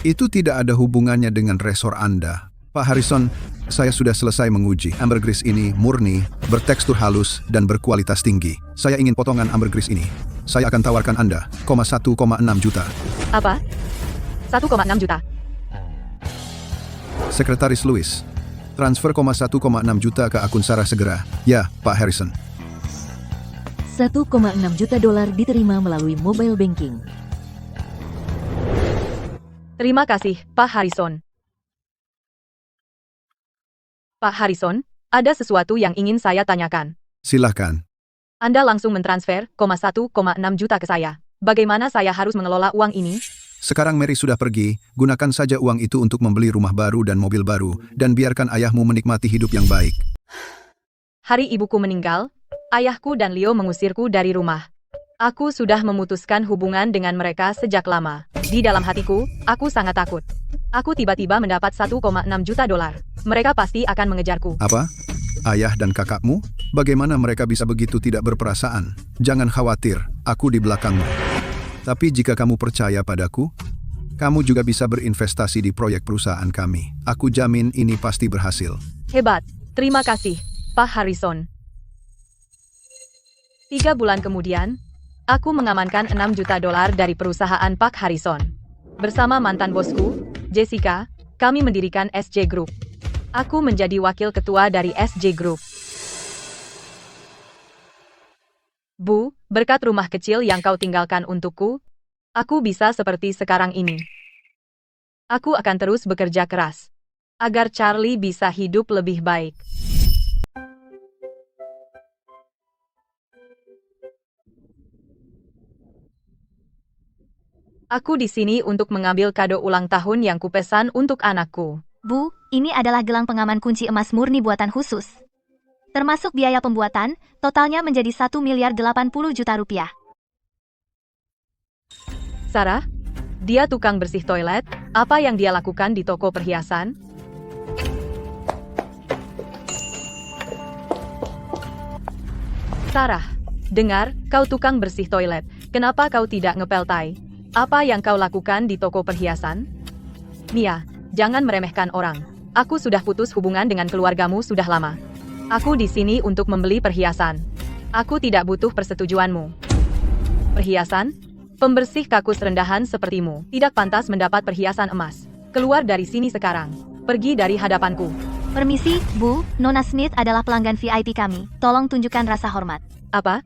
Itu tidak ada hubungannya dengan resor Anda. Pak Harrison, saya sudah selesai menguji. Ambergris ini murni, bertekstur halus, dan berkualitas tinggi. Saya ingin potongan ambergris ini. Saya akan tawarkan Anda, 1,6 juta. Apa? 1,6 juta. Sekretaris Louis, transfer 1,6 juta ke akun Sarah segera. Ya, Pak Harrison. 1,6 juta dolar diterima melalui mobile banking. Terima kasih, Pak Harrison. Pak Harrison, ada sesuatu yang ingin saya tanyakan. Silahkan. Anda langsung mentransfer 1,6 juta ke saya. Bagaimana saya harus mengelola uang ini? Sekarang Mary sudah pergi, gunakan saja uang itu untuk membeli rumah baru dan mobil baru, dan biarkan ayahmu menikmati hidup yang baik. Hari ibuku meninggal, ayahku dan Leo mengusirku dari rumah. Aku sudah memutuskan hubungan dengan mereka sejak lama. Di dalam hatiku, aku sangat takut. Aku tiba-tiba mendapat 1,6 juta dolar. Mereka pasti akan mengejarku. Apa? Ayah dan kakakmu? Bagaimana mereka bisa begitu tidak berperasaan? Jangan khawatir, aku di belakangmu. Tapi jika kamu percaya padaku, kamu juga bisa berinvestasi di proyek perusahaan kami. Aku jamin ini pasti berhasil. Hebat. Terima kasih, Pak Harrison. 3 bulan kemudian, aku mengamankan 6 juta dolar dari perusahaan Pak Harrison. Bersama mantan bosku, Jessica, kami mendirikan SJ Group. Aku menjadi wakil ketua dari SJ Group. Bu, berkat rumah kecil yang kau tinggalkan untukku, aku bisa seperti sekarang ini. Aku akan terus bekerja keras, agar Charlie bisa hidup lebih baik. Aku di sini untuk mengambil kado ulang tahun yang kupesan untuk anakku. Bu, ini adalah gelang pengaman kunci emas murni buatan khusus. Termasuk biaya pembuatan, totalnya menjadi 1 miliar 80 juta rupiah. Sarah, dia tukang bersih toilet, apa yang dia lakukan di toko perhiasan? Sarah, dengar, kau tukang bersih toilet, kenapa kau tidak ngepel tai? Apa yang kau lakukan di toko perhiasan? Mia, jangan meremehkan orang. Aku sudah putus hubungan dengan keluargamu sudah lama. Aku di sini untuk membeli perhiasan. Aku tidak butuh persetujuanmu. Perhiasan? Pembersih kakus rendahan sepertimu tidak pantas mendapat perhiasan emas. Keluar dari sini sekarang. Pergi dari hadapanku. Permisi, Bu, Nona Smith adalah pelanggan VIP kami. Tolong tunjukkan rasa hormat. Apa?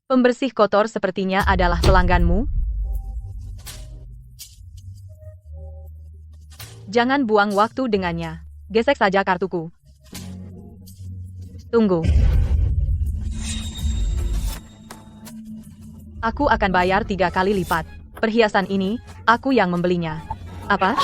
Pembersih kotor sepertinya adalah pelangganmu? Jangan buang waktu dengannya. Gesek saja kartuku. Tunggu. Aku akan bayar 3 kali lipat. Perhiasan ini, aku yang membelinya. Apa?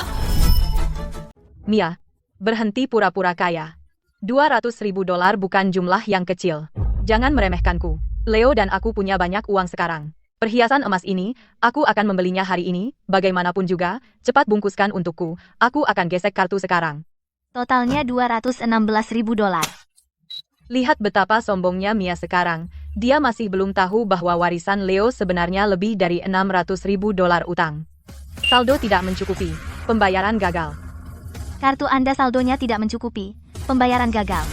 Mia, berhenti pura-pura kaya. 200.000 dolar bukan jumlah yang kecil. Jangan meremehkanku. Leo dan aku punya banyak uang sekarang. Perhiasan emas ini, aku akan membelinya hari ini, bagaimanapun juga, cepat bungkuskan untukku. Aku akan gesek kartu sekarang. Totalnya 216.000 dolar. Lihat betapa sombongnya Mia sekarang. Dia masih belum tahu bahwa warisan Leo sebenarnya lebih dari 600.000 dolar utang. Saldo tidak mencukupi. Pembayaran gagal. Kartu Anda saldonya tidak mencukupi. Pembayaran gagal.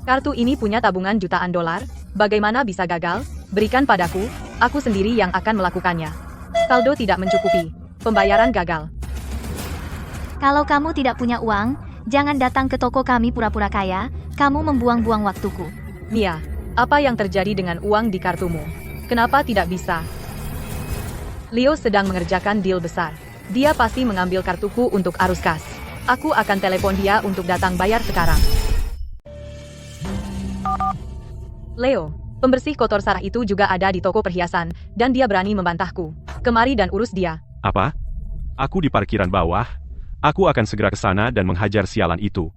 Kartu ini punya tabungan jutaan dolar. Bagaimana bisa gagal? Berikan padaku, aku sendiri yang akan melakukannya. Saldo tidak mencukupi. Pembayaran gagal. Kalau kamu tidak punya uang, jangan datang ke toko kami pura-pura kaya. Kamu membuang-buang waktuku. Mia, apa yang terjadi dengan uang di kartumu? Kenapa tidak bisa? Leo sedang mengerjakan deal besar. Dia pasti mengambil kartuku untuk arus kas. Aku akan telepon dia untuk datang bayar sekarang. Leo, pembersih kotor Sarah itu juga ada di toko perhiasan, dan dia berani membantahku. Kemari dan urus dia. Apa? Aku di parkiran bawah. Aku akan segera ke sana dan menghajar sialan itu.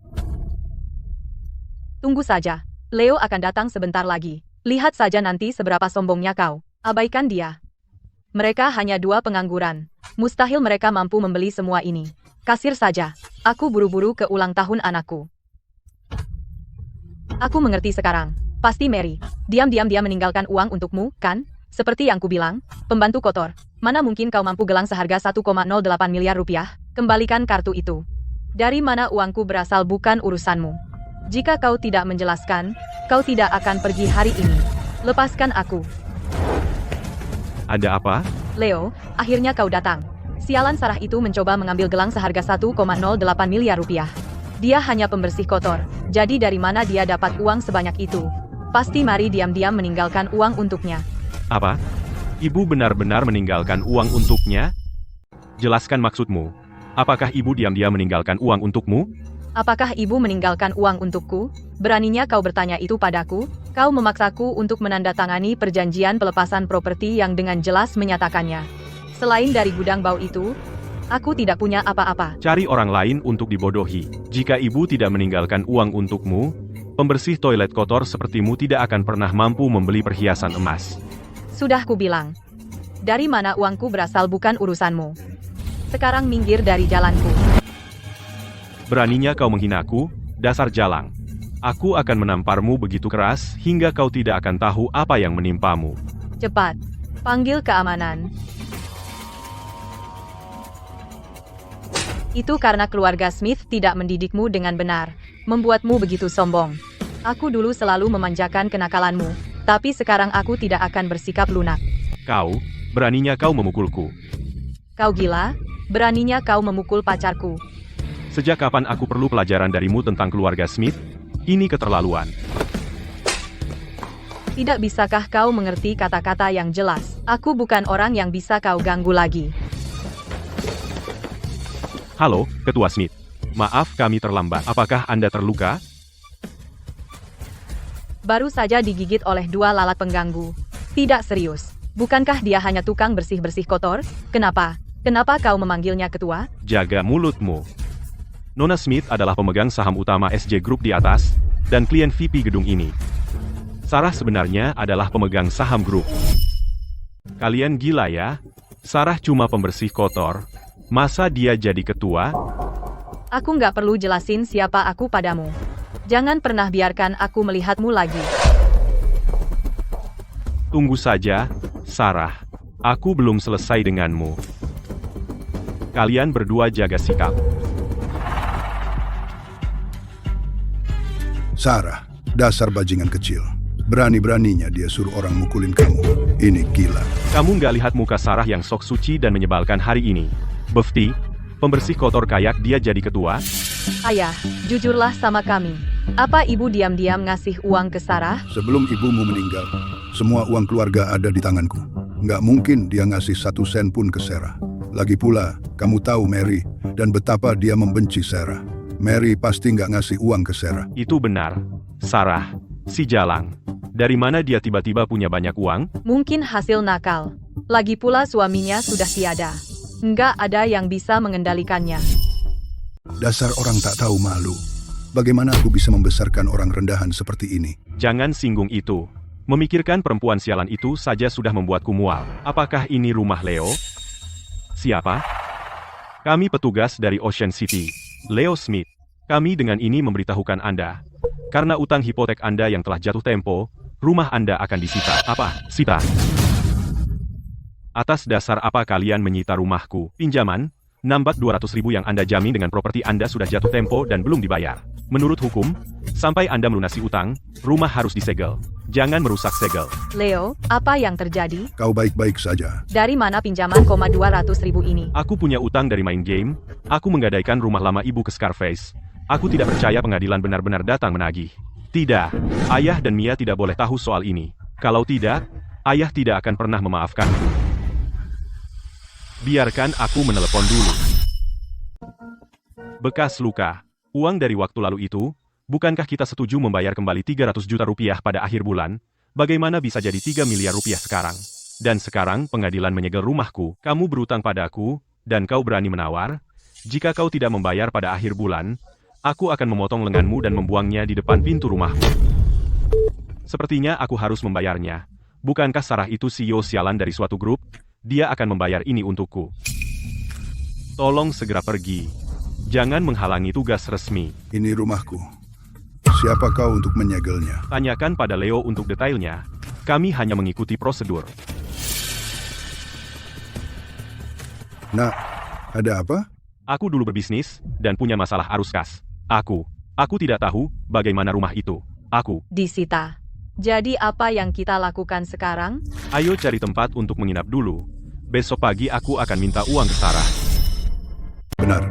Tunggu saja. Leo akan datang sebentar lagi. Lihat saja nanti seberapa sombongnya kau. Abaikan dia. Mereka hanya 2 pengangguran. Mustahil mereka mampu membeli semua ini. Kasir saja. Aku buru-buru ke ulang tahun anakku. Aku mengerti sekarang. Pasti Mary. Diam-diam dia meninggalkan uang untukmu, kan? Seperti yang kubilang, pembantu kotor. Mana mungkin kau mampu gelang seharga 1,08 miliar rupiah? Kembalikan kartu itu. Dari mana uangku berasal bukan urusanmu. Jika kau tidak menjelaskan, kau tidak akan pergi hari ini. Lepaskan aku. Ada apa? Leo, akhirnya kau datang. Sialan Sarah itu mencoba mengambil gelang seharga 1,08 miliar rupiah. Dia hanya pembersih kotor, jadi dari mana dia dapat uang sebanyak itu? Pasti Mari diam-diam meninggalkan uang untuknya. Apa? Ibu benar-benar meninggalkan uang untuknya? Jelaskan maksudmu. Apakah ibu diam-diam meninggalkan uang untukmu? Apakah ibu meninggalkan uang untukku? Beraninya kau bertanya itu padaku? Kau memaksaku untuk menandatangani perjanjian pelepasan properti yang dengan jelas menyatakannya. Selain dari gudang bau itu, aku tidak punya apa-apa. Cari orang lain untuk dibodohi. Jika ibu tidak meninggalkan uang untukmu, pembersih toilet kotor sepertimu tidak akan pernah mampu membeli perhiasan emas. Sudah kubilang. Dari mana uangku berasal bukan urusanmu. Sekarang minggir dari jalanku. Beraninya kau menghinaku, dasar jalang. Aku akan menamparmu begitu keras hingga kau tidak akan tahu apa yang menimpamu. Cepat, panggil keamanan. Itu karena keluarga Smith tidak mendidikmu dengan benar, membuatmu begitu sombong. Aku dulu selalu memanjakan kenakalanmu, tapi sekarang aku tidak akan bersikap lunak. Kau, beraninya kau memukulku. Kau gila? Beraninya kau memukul pacarku. Sejak kapan aku perlu pelajaran darimu tentang keluarga Smith? Ini keterlaluan. Tidak bisakah kau mengerti kata-kata yang jelas? Aku bukan orang yang bisa kau ganggu lagi. Halo, Ketua Smith. Maaf kami terlambat. Apakah Anda terluka? Baru saja digigit oleh 2 lalat pengganggu. Tidak serius. Bukankah dia hanya tukang bersih-bersih kotor? Kenapa? Kenapa kau memanggilnya ketua? Jaga mulutmu. Nona Smith adalah pemegang saham utama SJ Group di atas, dan klien VP gedung ini. Sarah sebenarnya adalah pemegang saham grup. Kalian gila ya? Sarah cuma pembersih kotor. Masa dia jadi ketua? Aku nggak perlu jelasin siapa aku padamu. Jangan pernah biarkan aku melihatmu lagi. Tunggu saja, Sarah. Aku belum selesai denganmu. Kalian berdua jaga sikap. Sarah, dasar bajingan kecil. Berani-beraninya dia suruh orang mukulin kamu. Ini gila. Kamu nggak lihat muka Sarah yang sok suci dan menyebalkan hari ini? Bufti, pembersih kotor kayak dia jadi ketua? Ayah, jujurlah sama kami. Apa ibu diam-diam ngasih uang ke Sarah? Sebelum ibumu meninggal, semua uang keluarga ada di tanganku. Nggak mungkin dia ngasih 1 sen pun ke Sarah. Lagi pula, kamu tahu Mary, dan betapa dia membenci Sarah. Mary pasti nggak ngasih uang ke Sarah. Itu benar. Sarah, si jalang. Dari mana dia tiba-tiba punya banyak uang? Mungkin hasil nakal. Lagi pula suaminya sudah tiada. Nggak ada yang bisa mengendalikannya. Dasar orang tak tahu malu. Bagaimana aku bisa membesarkan orang rendahan seperti ini? Jangan singgung itu. Memikirkan perempuan sialan itu saja sudah membuatku mual. Apakah ini rumah Leo? Siapa? Kami petugas dari Ocean City. Leo Smith. Kami dengan ini memberitahukan Anda. Karena utang hipotek Anda yang telah jatuh tempo, rumah Anda akan disita. Apa? Sita? Atas dasar apa kalian menyita rumahku? Pinjaman? Nambah 200.000 yang Anda jamin dengan properti Anda sudah jatuh tempo dan belum dibayar. Menurut hukum, sampai Anda melunasi utang, rumah harus disegel. Jangan merusak segel. Leo, apa yang terjadi? Kau baik-baik saja. Dari mana pinjaman 200.000 ini? Aku punya utang dari main game. Aku menggadaikan rumah lama ibu ke Scarface. Aku tidak percaya pengadilan benar-benar datang menagih. Tidak. Ayah dan Mia tidak boleh tahu soal ini. Kalau tidak, ayah tidak akan pernah memaafkanku. Biarkan aku menelepon dulu. Bekas luka. Uang dari waktu lalu itu, bukankah kita setuju membayar kembali 300 juta rupiah pada akhir bulan? Bagaimana bisa jadi 3 miliar rupiah sekarang? Dan sekarang pengadilan menyegel rumahku. Kamu berutang padaku, dan kau berani menawar? Jika kau tidak membayar pada akhir bulan, aku akan memotong lenganmu dan membuangnya di depan pintu rumahmu. Sepertinya aku harus membayarnya. Bukankah Sarah itu CEO sialan dari suatu grup? Dia akan membayar ini untukku. Tolong segera pergi. Jangan menghalangi tugas resmi. Ini rumahku. Siapa kau untuk menyegelnya? Tanyakan pada Leo untuk detailnya. Kami hanya mengikuti prosedur. Nak, ada apa? Aku dulu berbisnis, dan punya masalah arus kas. Aku tidak tahu bagaimana rumah itu. Aku Disita. Jadi apa yang kita lakukan sekarang? Ayo cari tempat untuk menginap dulu. Besok pagi aku akan minta uang ke Sarah. Benar,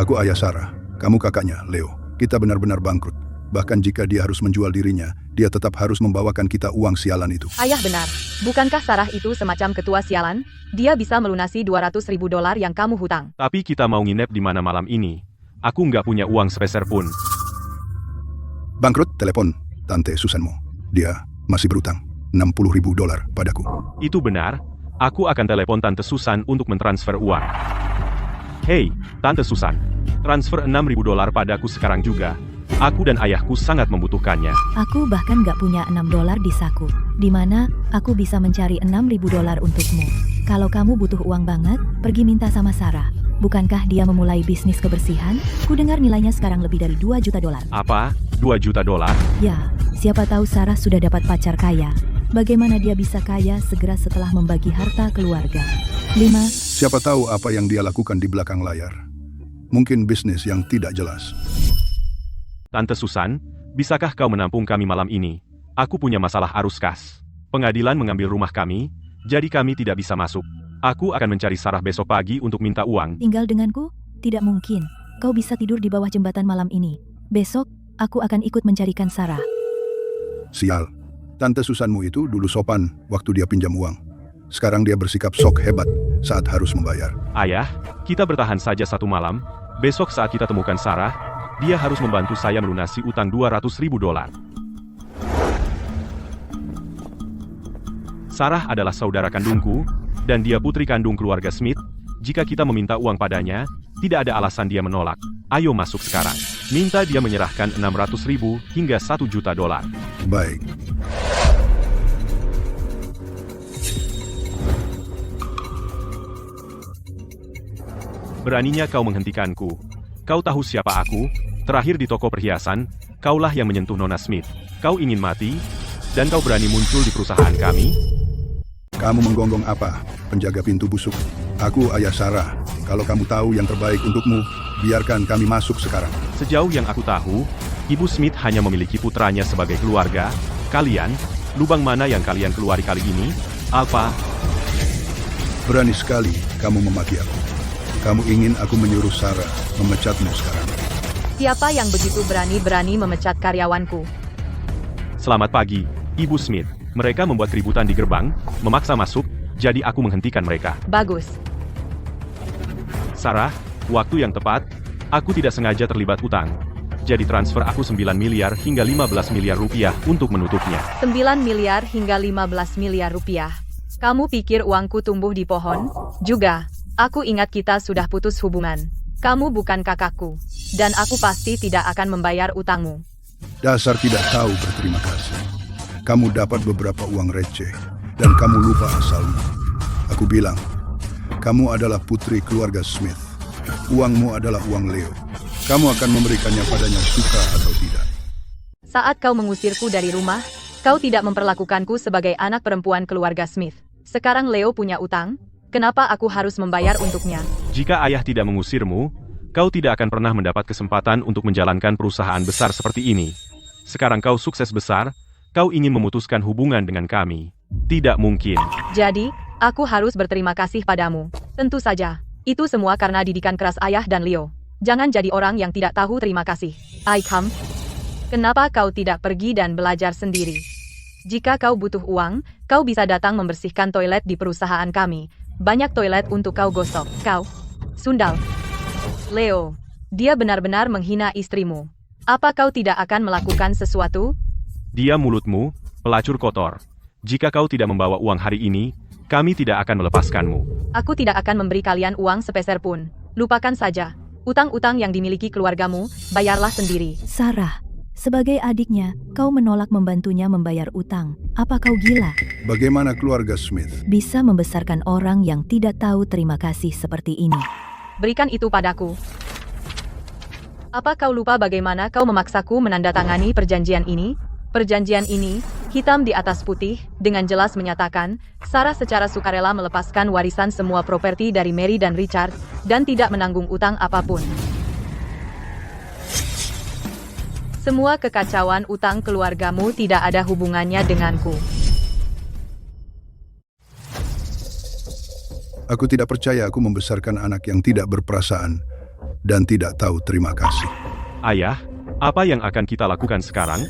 aku ayah Sarah. Kamu kakaknya, Leo. Kita benar-benar bangkrut. Bahkan jika dia harus menjual dirinya, dia tetap harus membawakan kita uang sialan itu. Ayah benar. Bukankah Sarah itu semacam ketua sialan? Dia bisa melunasi $200.000 yang kamu hutang. Tapi kita mau nginep di mana malam ini. Aku nggak punya uang sepeser pun. Bangkrut, telepon Tante Susanmu. Dia masih berutang $60.000 padaku. Itu benar. Aku akan telepon Tante Susan untuk mentransfer uang. Hei, Tante Susan. Transfer $6.000 padaku sekarang juga. Aku dan ayahku sangat membutuhkannya. Aku bahkan gak punya $6 di saku. Di mana aku bisa mencari $6.000 untukmu. Kalau kamu butuh uang banget, pergi minta sama Sarah. Bukankah dia memulai bisnis kebersihan? Ku dengar nilainya sekarang lebih dari $2 juta. Apa? $2 juta? Ya, siapa tahu Sarah sudah dapat pacar kaya. Bagaimana dia bisa kaya segera setelah membagi harta keluarga? 5. Siapa tahu apa yang dia lakukan di belakang layar. Mungkin bisnis yang tidak jelas. Tante Susan, bisakah kau menampung kami malam ini? Aku punya masalah arus kas. Pengadilan mengambil rumah kami, jadi kami tidak bisa masuk. Aku akan mencari Sarah besok pagi untuk minta uang. Tinggal denganku? Tidak mungkin. Kau bisa tidur di bawah jembatan malam ini. Besok, aku akan ikut mencarikan Sarah. Sial. Tante Susanmu itu dulu sopan waktu dia pinjam uang. Sekarang dia bersikap sok hebat saat harus membayar. Ayah, kita bertahan saja satu malam. Besok saat kita temukan Sarah, dia harus membantu saya melunasi utang $200.000. Sarah adalah saudara kandungku, dan dia putri kandung keluarga Smith. Jika kita meminta uang padanya, tidak ada alasan dia menolak. Ayo masuk sekarang. Minta dia menyerahkan $600.000 hingga $1 juta. Baik. Beraninya kau menghentikanku. Kau tahu siapa aku? Terakhir di toko perhiasan, kaulah yang menyentuh Nona Smith. Kau ingin mati? Dan kau berani muncul di perusahaan kami? Kamu menggonggong apa, penjaga pintu busuk? Aku ayah Sarah. Kalau kamu tahu yang terbaik untukmu, biarkan kami masuk sekarang. Sejauh yang aku tahu, Ibu Smith hanya memiliki putranya sebagai keluarga. Kalian, lubang mana yang kalian keluari kali ini? Alpha? Berani sekali kamu memaki aku. Kamu ingin aku menyuruh Sarah memecatmu sekarang. Siapa yang begitu berani-berani memecat karyawanku? Selamat pagi, Ibu Smith. Mereka membuat keributan di gerbang, memaksa masuk, jadi aku menghentikan mereka. Bagus. Sarah, waktu yang tepat, aku tidak sengaja terlibat utang. Jadi transfer aku 9 miliar hingga 15 miliar rupiah untuk menutupnya. 9 miliar hingga 15 miliar rupiah. Kamu pikir uangku tumbuh di pohon? Juga, aku ingat kita sudah putus hubungan. Kamu bukan kakakku, dan aku pasti tidak akan membayar utangmu. Dasar tidak tahu berterima kasih. Kamu dapat beberapa uang receh, dan kamu lupa asalmu. Aku bilang, kamu adalah putri keluarga Smith. Uangmu adalah uang Leo. Kamu akan memberikannya padanya suka atau tidak. Saat kau mengusirku dari rumah, kau tidak memperlakukanku sebagai anak perempuan keluarga Smith. Sekarang Leo punya utang, kenapa aku harus membayar untuknya? Jika ayah tidak mengusirmu, kau tidak akan pernah mendapat kesempatan untuk menjalankan perusahaan besar seperti ini. Sekarang kau sukses besar, kau ingin memutuskan hubungan dengan kami. Tidak mungkin. Jadi, aku harus berterima kasih padamu. Tentu saja, itu semua karena didikan keras ayah dan Leo. Jangan jadi orang yang tidak tahu terima kasih. Icam, kenapa kau tidak pergi dan belajar sendiri? Jika kau butuh uang, kau bisa datang membersihkan toilet di perusahaan kami. Banyak toilet untuk kau gosok. Kau, sundal. Leo, dia benar-benar menghina istrimu. Apa kau tidak akan melakukan sesuatu? Diam mulutmu, pelacur kotor. Jika kau tidak membawa uang hari ini, kami tidak akan melepaskanmu. Aku tidak akan memberi kalian uang sepeser pun. Lupakan saja. Utang-utang yang dimiliki keluargamu, bayarlah sendiri. Sarah, sebagai adiknya, kau menolak membantunya membayar utang. Apa kau gila? Bagaimana keluarga Smith? Bisa membesarkan orang yang tidak tahu terima kasih seperti ini. Berikan itu padaku. Apa kau lupa bagaimana kau memaksaku menandatangani perjanjian ini? Perjanjian ini, hitam di atas putih, dengan jelas menyatakan, Sarah secara sukarela melepaskan warisan semua properti dari Mary dan Richard, dan tidak menanggung utang apapun. Semua kekacauan utang keluargamu tidak ada hubungannya denganku. Aku tidak percaya aku membesarkan anak yang tidak berperasaan dan tidak tahu terima kasih. Ayah, apa yang akan kita lakukan sekarang?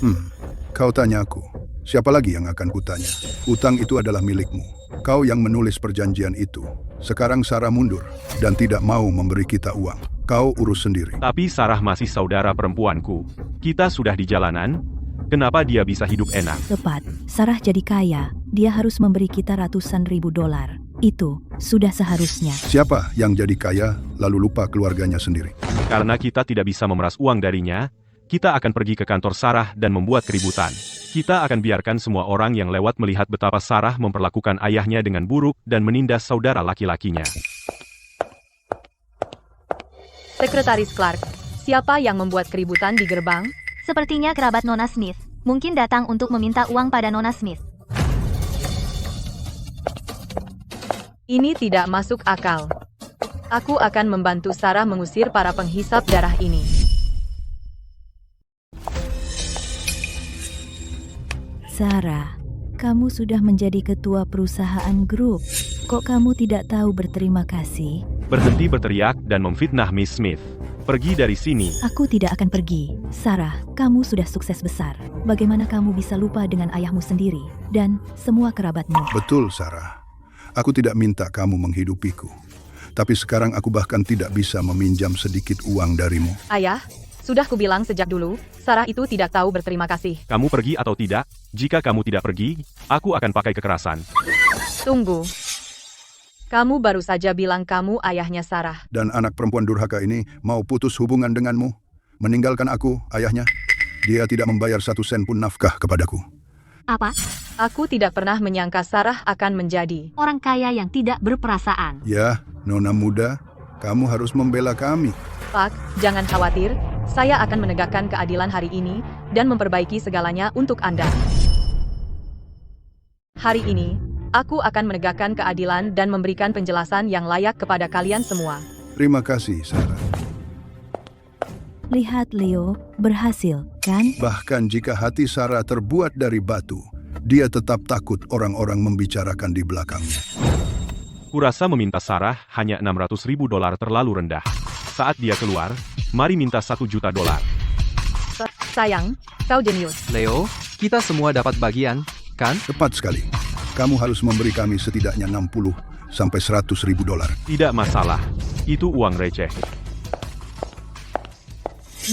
Kau tanya aku, siapa lagi yang akan kutanya? Utang itu adalah milikmu. Kau yang menulis perjanjian itu. Sekarang Sarah mundur dan tidak mau memberi kita uang. Kau urus sendiri. Tapi Sarah masih saudara perempuanku. Kita sudah di jalanan. Kenapa dia bisa hidup enak? Tepat, Sarah jadi kaya, dia harus memberi kita ratusan ribu dolar. Itu sudah seharusnya. Siapa yang jadi kaya lalu lupa keluarganya sendiri? Karena kita tidak bisa memeras uang darinya, kita akan pergi ke kantor Sarah dan membuat keributan. Kita akan biarkan semua orang yang lewat melihat betapa Sarah memperlakukan ayahnya dengan buruk dan menindas saudara laki-lakinya. Sekretaris Clark, siapa yang membuat keributan di gerbang? Sepertinya kerabat Nona Smith. Mungkin datang untuk meminta uang pada Nona Smith. Ini tidak masuk akal. Aku akan membantu Sarah mengusir para penghisap darah ini. Sarah, kamu sudah menjadi ketua perusahaan grup. Kok kamu tidak tahu berterima kasih? Berhenti berteriak dan memfitnah Miss Smith. Pergi dari sini. Aku tidak akan pergi. Sarah, kamu sudah sukses besar. Bagaimana kamu bisa lupa dengan ayahmu sendiri dan semua kerabatmu? Betul, Sarah. Aku tidak minta kamu menghidupiku. Tapi sekarang aku bahkan tidak bisa meminjam sedikit uang darimu. Ayah, sudah kubilang sejak dulu, Sarah itu tidak tahu berterima kasih. Kamu pergi atau tidak? Jika kamu tidak pergi, aku akan pakai kekerasan. Tunggu. Kamu baru saja bilang kamu ayahnya Sarah. Dan anak perempuan durhaka ini mau putus hubungan denganmu. Meninggalkan aku, ayahnya. Dia tidak membayar 1 sen pun nafkah kepadaku. Apa? Aku tidak pernah menyangka Sarah akan menjadi Orang kaya yang tidak berperasaan. Ya, nona muda, kamu harus membela kami. Pak, jangan khawatir. Saya akan menegakkan keadilan hari ini dan memperbaiki segalanya untuk Anda. Hari ini, aku akan menegakkan keadilan dan memberikan penjelasan yang layak kepada kalian semua. Terima kasih, Sarah. Lihat Leo, berhasil, kan? Bahkan jika hati Sarah terbuat dari batu, dia tetap takut orang-orang membicarakan di belakangnya. Kurasa meminta Sarah hanya 600.000 dolar terlalu rendah. Saat dia keluar, mari minta 1 juta dolar. Sayang, kau jenius. Leo, kita semua dapat bagian, kan? Tepat sekali. Kamu harus memberi kami setidaknya 60 sampai 100.000 dolar. Tidak masalah. Itu uang receh.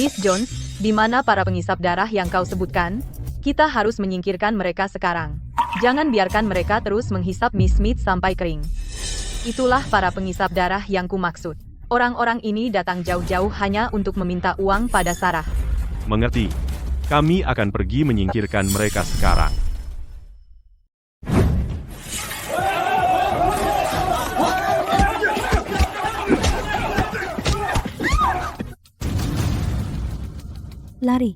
Miss Jones, di mana para penghisap darah yang kau sebutkan? Kita harus menyingkirkan mereka sekarang. Jangan biarkan mereka terus menghisap Miss Smith sampai kering. Itulah para penghisap darah yang kumaksud. Orang-orang ini datang jauh-jauh hanya untuk meminta uang pada Sarah. Mengerti. Kami akan pergi menyingkirkan mereka sekarang. Lari.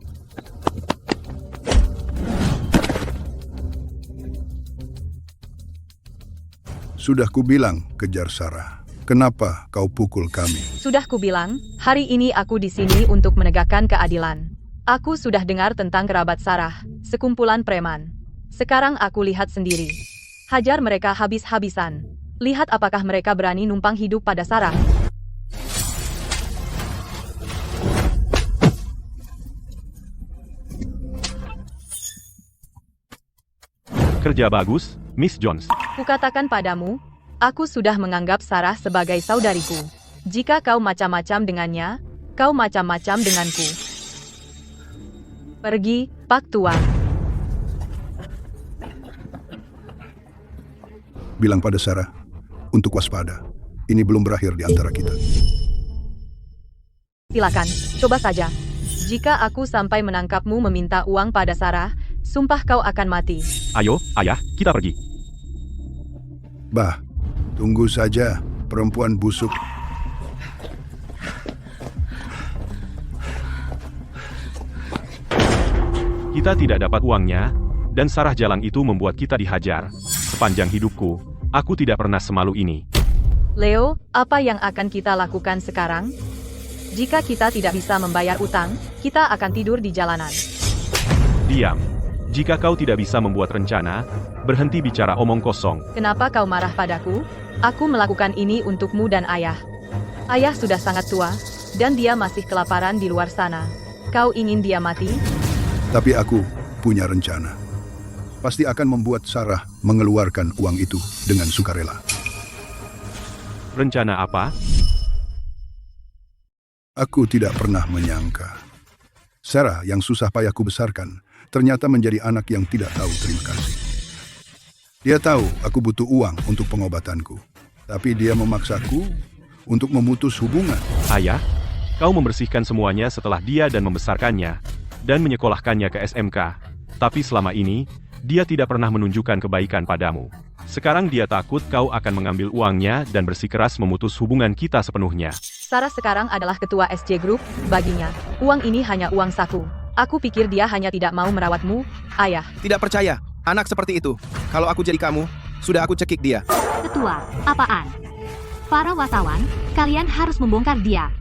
Sudah kubilang, kejar Sarah. Kenapa kau pukul kami? Sudah kubilang, hari ini aku di sini untuk menegakkan keadilan. Aku sudah dengar tentang kerabat Sarah, sekumpulan preman. Sekarang aku lihat sendiri. Hajar mereka habis-habisan. Lihat apakah mereka berani numpang hidup pada Sarah. Kerja bagus, Miss Jones. Kukatakan padamu, aku sudah menganggap Sarah sebagai saudariku. Jika kau macam-macam dengannya, kau macam-macam denganku. Pergi, Pak Tua. Bilang pada Sarah, untuk waspada. Ini belum berakhir di antara kita. Silakan, coba saja. Jika aku sampai menangkapmu meminta uang pada Sarah, sumpah kau akan mati. Ayo, ayah, kita pergi. Bah, tunggu saja, perempuan busuk. Kita tidak dapat uangnya, dan Sarah jalang itu membuat kita dihajar. Sepanjang hidupku, aku tidak pernah semalu ini. Leo, apa yang akan kita lakukan sekarang? Jika kita tidak bisa membayar utang, kita akan tidur di jalanan. Diam. Jika kau tidak bisa membuat rencana, berhenti bicara omong kosong. Kenapa kau marah padaku? Aku melakukan ini untukmu dan ayah. Ayah sudah sangat tua, dan dia masih kelaparan di luar sana. Kau ingin dia mati? Tapi aku punya rencana. Pasti akan membuat Sarah mengeluarkan uang itu dengan sukarela. Rencana apa? Aku tidak pernah menyangka. Sarah yang susah payah kubesarkan, ternyata menjadi anak yang tidak tahu terima kasih. Dia tahu aku butuh uang untuk pengobatanku, tapi dia memaksaku untuk memutus hubungan. Ayah, kau membersihkan semuanya setelah dia dan membesarkannya, dan menyekolahkannya ke SMK. Tapi selama ini, dia tidak pernah menunjukkan kebaikan padamu. Sekarang dia takut kau akan mengambil uangnya dan bersikeras memutus hubungan kita sepenuhnya. Sarah sekarang adalah ketua SJ Group, baginya, uang ini hanya uang saku. Aku pikir dia hanya tidak mau merawatmu, ayah. Tidak percaya, anak seperti itu. Kalau aku jadi kamu, sudah aku cekik dia. Ketua, apaan? Para wartawan, kalian harus membongkar dia.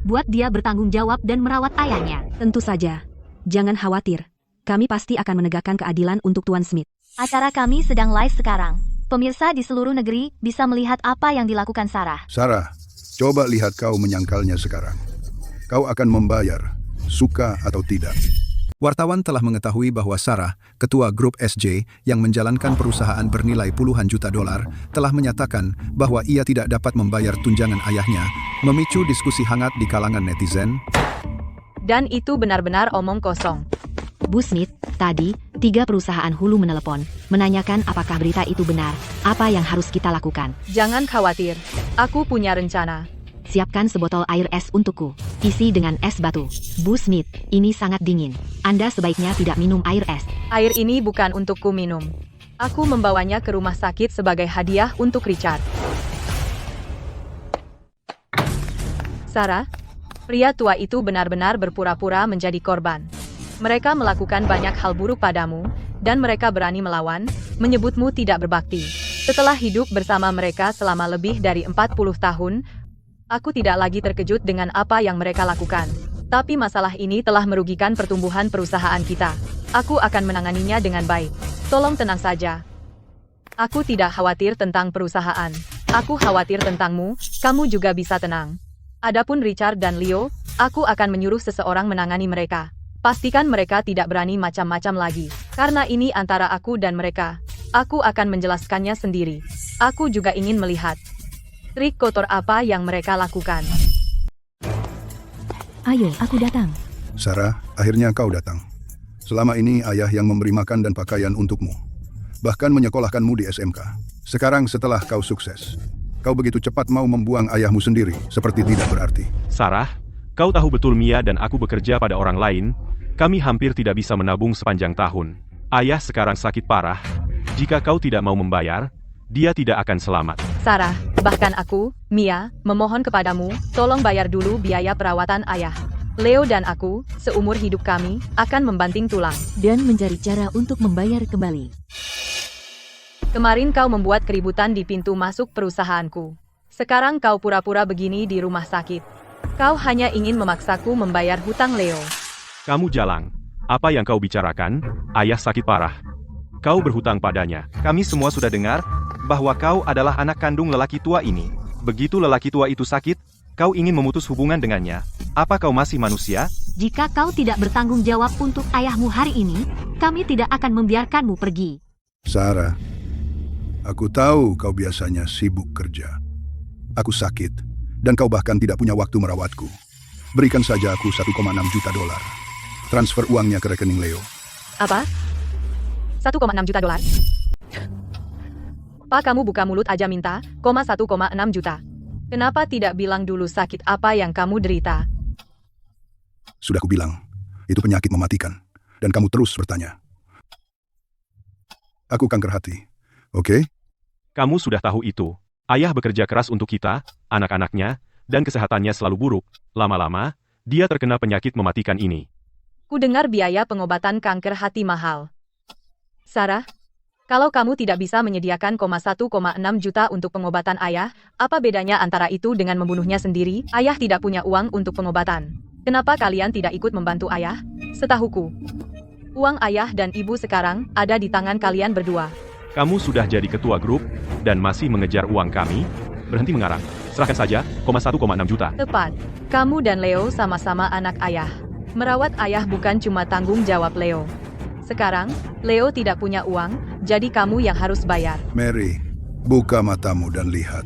Buat dia bertanggung jawab dan merawat ayahnya. Tentu saja. Jangan khawatir. Kami pasti akan menegakkan keadilan untuk Tuan Smith. Acara kami sedang live sekarang. Pemirsa di seluruh negeri bisa melihat apa yang dilakukan Sarah. Sarah, coba lihat kau menyangkalnya sekarang. Kau akan membayar, suka atau tidak. Wartawan telah mengetahui bahwa Sarah, ketua grup SJ yang menjalankan perusahaan bernilai puluhan juta dolar, telah menyatakan bahwa ia tidak dapat membayar tunjangan ayahnya, memicu diskusi hangat di kalangan netizen. Dan itu benar-benar omong kosong. Bu Smith, tadi, 3 perusahaan hulu menelepon, menanyakan apakah berita itu benar, apa yang harus kita lakukan. Jangan khawatir, aku punya rencana. Siapkan sebotol air es untukku, isi dengan es batu. Bu Smith, ini sangat dingin. Anda sebaiknya tidak minum air es. Air ini bukan untukku minum. Aku membawanya ke rumah sakit sebagai hadiah untuk Richard. Sarah, pria tua itu benar-benar berpura-pura menjadi korban. Mereka melakukan banyak hal buruk padamu, dan mereka berani melawan, menyebutmu tidak berbakti. Setelah hidup bersama mereka selama lebih dari 40 tahun, aku tidak lagi terkejut dengan apa yang mereka lakukan. Tapi masalah ini telah merugikan pertumbuhan perusahaan kita. Aku akan menanganinya dengan baik. Tolong tenang saja. Aku tidak khawatir tentang perusahaan. Aku khawatir tentangmu, kamu juga bisa tenang. Adapun Richard dan Leo, aku akan menyuruh seseorang menangani mereka. Pastikan mereka tidak berani macam-macam lagi. Karena ini antara aku dan mereka. Aku akan menjelaskannya sendiri. Aku juga ingin melihat trik kotor apa yang mereka lakukan. Ayo, aku datang. Sarah, akhirnya kau datang. Selama ini ayah yang memberi makan dan pakaian untukmu. Bahkan menyekolahkanmu di SMK. Sekarang setelah kau sukses, kau begitu cepat mau membuang ayahmu sendiri, seperti tidak berarti. Sarah, kau tahu betul Mia dan aku bekerja pada orang lain. Kami hampir tidak bisa menabung sepanjang tahun. Ayah sekarang sakit parah. Jika kau tidak mau membayar, dia tidak akan selamat. Sarah, bahkan aku, Mia, memohon kepadamu, tolong bayar dulu biaya perawatan ayah. Leo dan aku, seumur hidup kami, akan membanting tulang. Dan mencari cara untuk membayar kembali. Kemarin kau membuat keributan di pintu masuk perusahaanku. Sekarang kau pura-pura begini di rumah sakit. Kau hanya ingin memaksaku membayar hutang Leo. Kamu jalang. Apa yang kau bicarakan? Ayah sakit parah. Kau berhutang padanya. Kami semua sudah dengar bahwa kau adalah anak kandung lelaki tua ini. Begitu lelaki tua itu sakit, kau ingin memutus hubungan dengannya. Apa kau masih manusia? Jika kau tidak bertanggung jawab untuk ayahmu hari ini, kami tidak akan membiarkanmu pergi. Sarah, aku tahu kau biasanya sibuk kerja. Aku sakit, dan kau bahkan tidak punya waktu merawatku. Berikan saja aku 1,6 juta dolar. Transfer uangnya ke rekening Leo. Apa? 1,6 juta dolar? Pak, kamu buka mulut aja minta, 1,6 juta. Kenapa tidak bilang dulu sakit apa yang kamu derita? Sudah kubilang, itu penyakit mematikan. Dan kamu terus bertanya. Aku kanker hati, oke? Kamu sudah tahu itu. Ayah bekerja keras untuk kita, anak-anaknya, dan kesehatannya selalu buruk. Lama-lama, dia terkena penyakit mematikan ini. Ku dengar biaya pengobatan kanker hati mahal. Sarah, kalau kamu tidak bisa menyediakan 1,6 juta untuk pengobatan ayah, apa bedanya antara itu dengan membunuhnya sendiri? Ayah tidak punya uang untuk pengobatan. Kenapa kalian tidak ikut membantu ayah? Setahuku, uang ayah dan ibu sekarang ada di tangan kalian berdua. Kamu sudah jadi ketua grup, dan masih mengejar uang kami? Berhenti mengarang. Serahkan saja, 1,6 juta. Tepat. Kamu dan Leo sama-sama anak ayah. Merawat ayah bukan cuma tanggung jawab Leo. Sekarang, Leo tidak punya uang, jadi kamu yang harus bayar. Mary, buka matamu dan lihat.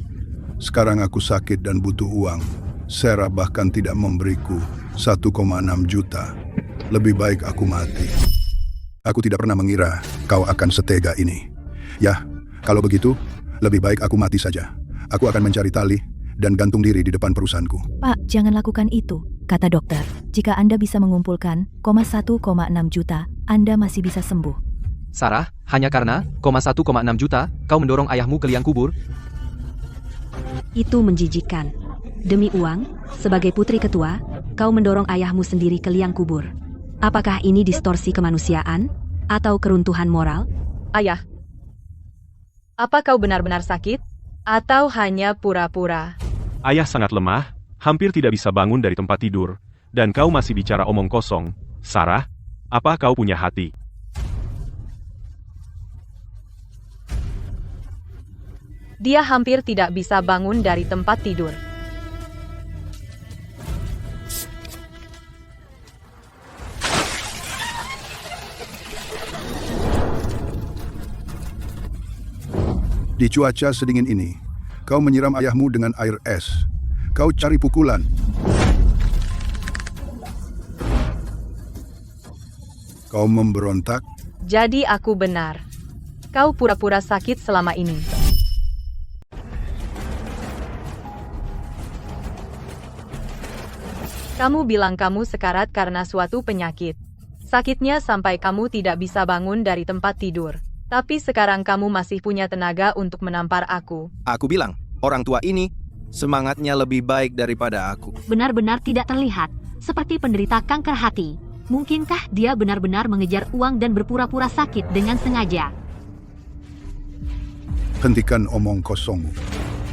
Sekarang aku sakit dan butuh uang. Sarah bahkan tidak memberiku 1,6 juta. Lebih baik aku mati. Aku tidak pernah mengira kau akan setega ini. Ya, kalau begitu, lebih baik aku mati saja. Aku akan mencari tali dan gantung diri di depan perusahaanku. Pak, jangan lakukan itu, kata dokter. Jika Anda bisa mengumpulkan 1,6 juta, Anda masih bisa sembuh. Sarah, hanya karena 1,6 juta, kau mendorong ayahmu ke liang kubur? Itu menjijikan. Demi uang, sebagai putri ketua, kau mendorong ayahmu sendiri ke liang kubur. Apakah ini distorsi kemanusiaan? Atau keruntuhan moral? Ayah, apa kau benar-benar sakit? Atau hanya pura-pura? Ayah sangat lemah, hampir tidak bisa bangun dari tempat tidur, dan kau masih bicara omong kosong. Sarah, apa kau punya hati? Dia hampir tidak bisa bangun dari tempat tidur. Di cuaca sedingin ini, kau menyiram ayahmu dengan air es. Kau cari pukulan. Kau memberontak. Jadi aku benar. Kau pura-pura sakit selama ini. Kamu bilang kamu sekarat karena suatu penyakit. Sakitnya sampai kamu tidak bisa bangun dari tempat tidur. Tapi sekarang kamu masih punya tenaga untuk menampar aku. Aku bilang, orang tua ini semangatnya lebih baik daripada aku. Benar-benar tidak terlihat, seperti penderita kanker hati. Mungkinkah dia benar-benar mengejar uang dan berpura-pura sakit dengan sengaja? Hentikan omong kosongmu.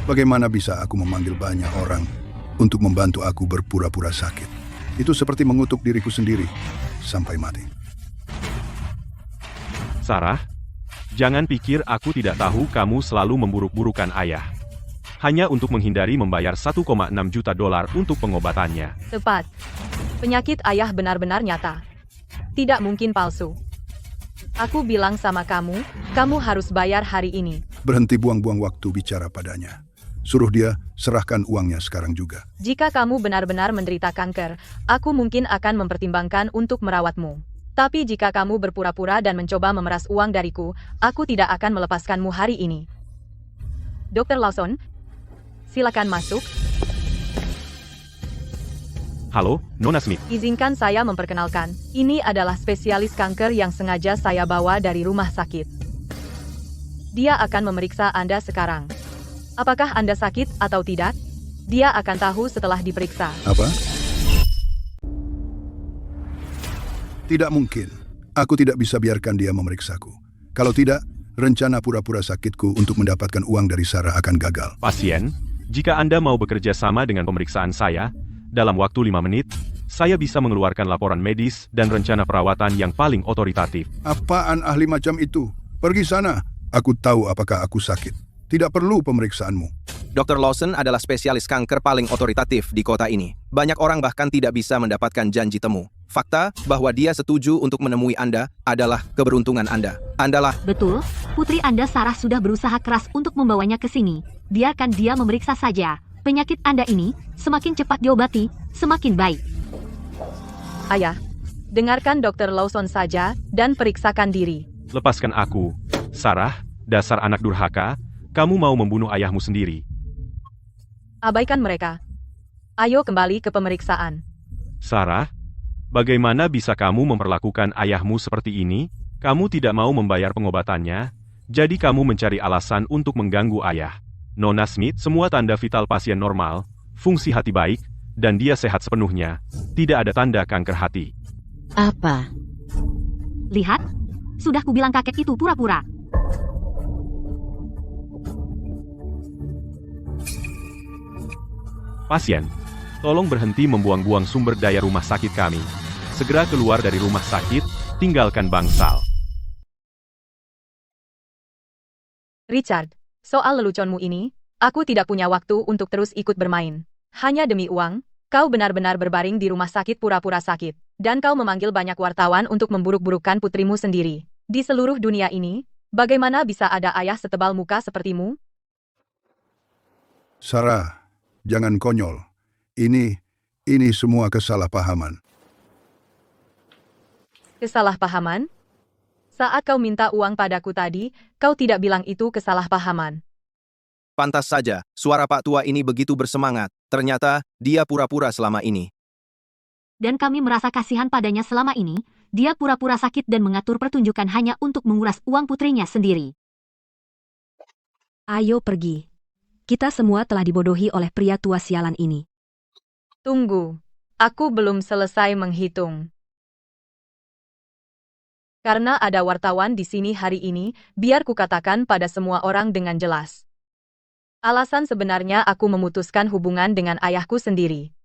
Bagaimana bisa aku memanggil banyak orang untuk membantu aku berpura-pura sakit? Itu seperti mengutuk diriku sendiri sampai mati. Sarah, jangan pikir aku tidak tahu kamu selalu memburuk-burukan ayah. Hanya untuk menghindari membayar 1,6 juta dolar untuk pengobatannya. Tepat. Penyakit ayah benar-benar nyata. Tidak mungkin palsu. Aku bilang sama kamu, kamu harus bayar hari ini. Berhenti buang-buang waktu bicara padanya. Suruh dia serahkan uangnya sekarang juga. Jika kamu benar-benar menderita kanker, aku mungkin akan mempertimbangkan untuk merawatmu. Tapi jika kamu berpura-pura dan mencoba memeras uang dariku, aku tidak akan melepaskanmu hari ini. Dr. Lawson, silakan masuk. Halo, Nona Smith. Izinkan saya memperkenalkan. Ini adalah spesialis kanker yang sengaja saya bawa dari rumah sakit. Dia akan memeriksa Anda sekarang. Apakah Anda sakit atau tidak? Dia akan tahu setelah diperiksa. Apa? Tidak mungkin. Aku tidak bisa biarkan dia memeriksaku. Kalau tidak, rencana pura-pura sakitku untuk mendapatkan uang dari Sarah akan gagal. Pasien, jika Anda mau bekerja sama dengan pemeriksaan saya, dalam waktu 5 menit, saya bisa mengeluarkan laporan medis dan rencana perawatan yang paling otoritatif. Apaan ahli macam itu? Pergi sana. Aku tahu apakah aku sakit. Tidak perlu pemeriksaanmu. Dr. Lawson adalah spesialis kanker paling otoritatif di kota ini. Banyak orang bahkan tidak bisa mendapatkan janji temu. Fakta bahwa dia setuju untuk menemui Anda adalah keberuntungan Anda. Andalah... Betul, putri Anda Sarah sudah berusaha keras untuk membawanya ke sini. Biarkan dia memeriksa saja. Penyakit Anda ini, semakin cepat diobati, semakin baik. Ayah, dengarkan Dr. Lawson saja, dan periksakan diri. Lepaskan aku. Sarah, dasar anak durhaka, kamu mau membunuh ayahmu sendiri. Abaikan mereka. Ayo kembali ke pemeriksaan. Sarah, bagaimana bisa kamu memperlakukan ayahmu seperti ini? Kamu tidak mau membayar pengobatannya, jadi kamu mencari alasan untuk mengganggu ayah. Nona Smith, semua tanda vital pasien normal, fungsi hati baik, dan dia sehat sepenuhnya. Tidak ada tanda kanker hati. Apa? Lihat, sudah kubilang kakek itu pura-pura. Pasien, tolong berhenti membuang-buang sumber daya rumah sakit kami. Segera keluar dari rumah sakit, tinggalkan bangsal. Richard, soal leluconmu ini, aku tidak punya waktu untuk terus ikut bermain. Hanya demi uang, kau benar-benar berbaring di rumah sakit pura-pura sakit. Dan kau memanggil banyak wartawan untuk memburuk-burukkan putrimu sendiri. Di seluruh dunia ini, bagaimana bisa ada ayah setebal muka sepertimu? Sarah, jangan konyol. Ini semua kesalahpahaman. Kesalahpahaman? Saat kau minta uang padaku tadi, kau tidak bilang itu kesalahpahaman. Pantas saja, suara Pak Tua ini begitu bersemangat. Ternyata, dia pura-pura selama ini. Dan kami merasa kasihan padanya selama ini, dia pura-pura sakit dan mengatur pertunjukan hanya untuk menguras uang putrinya sendiri. Ayo pergi. Kita semua telah dibodohi oleh pria tua sialan ini. Tunggu, aku belum selesai menghitung. Karena ada wartawan di sini hari ini, biar kukatakan pada semua orang dengan jelas. Alasan sebenarnya aku memutuskan hubungan dengan ayahku sendiri.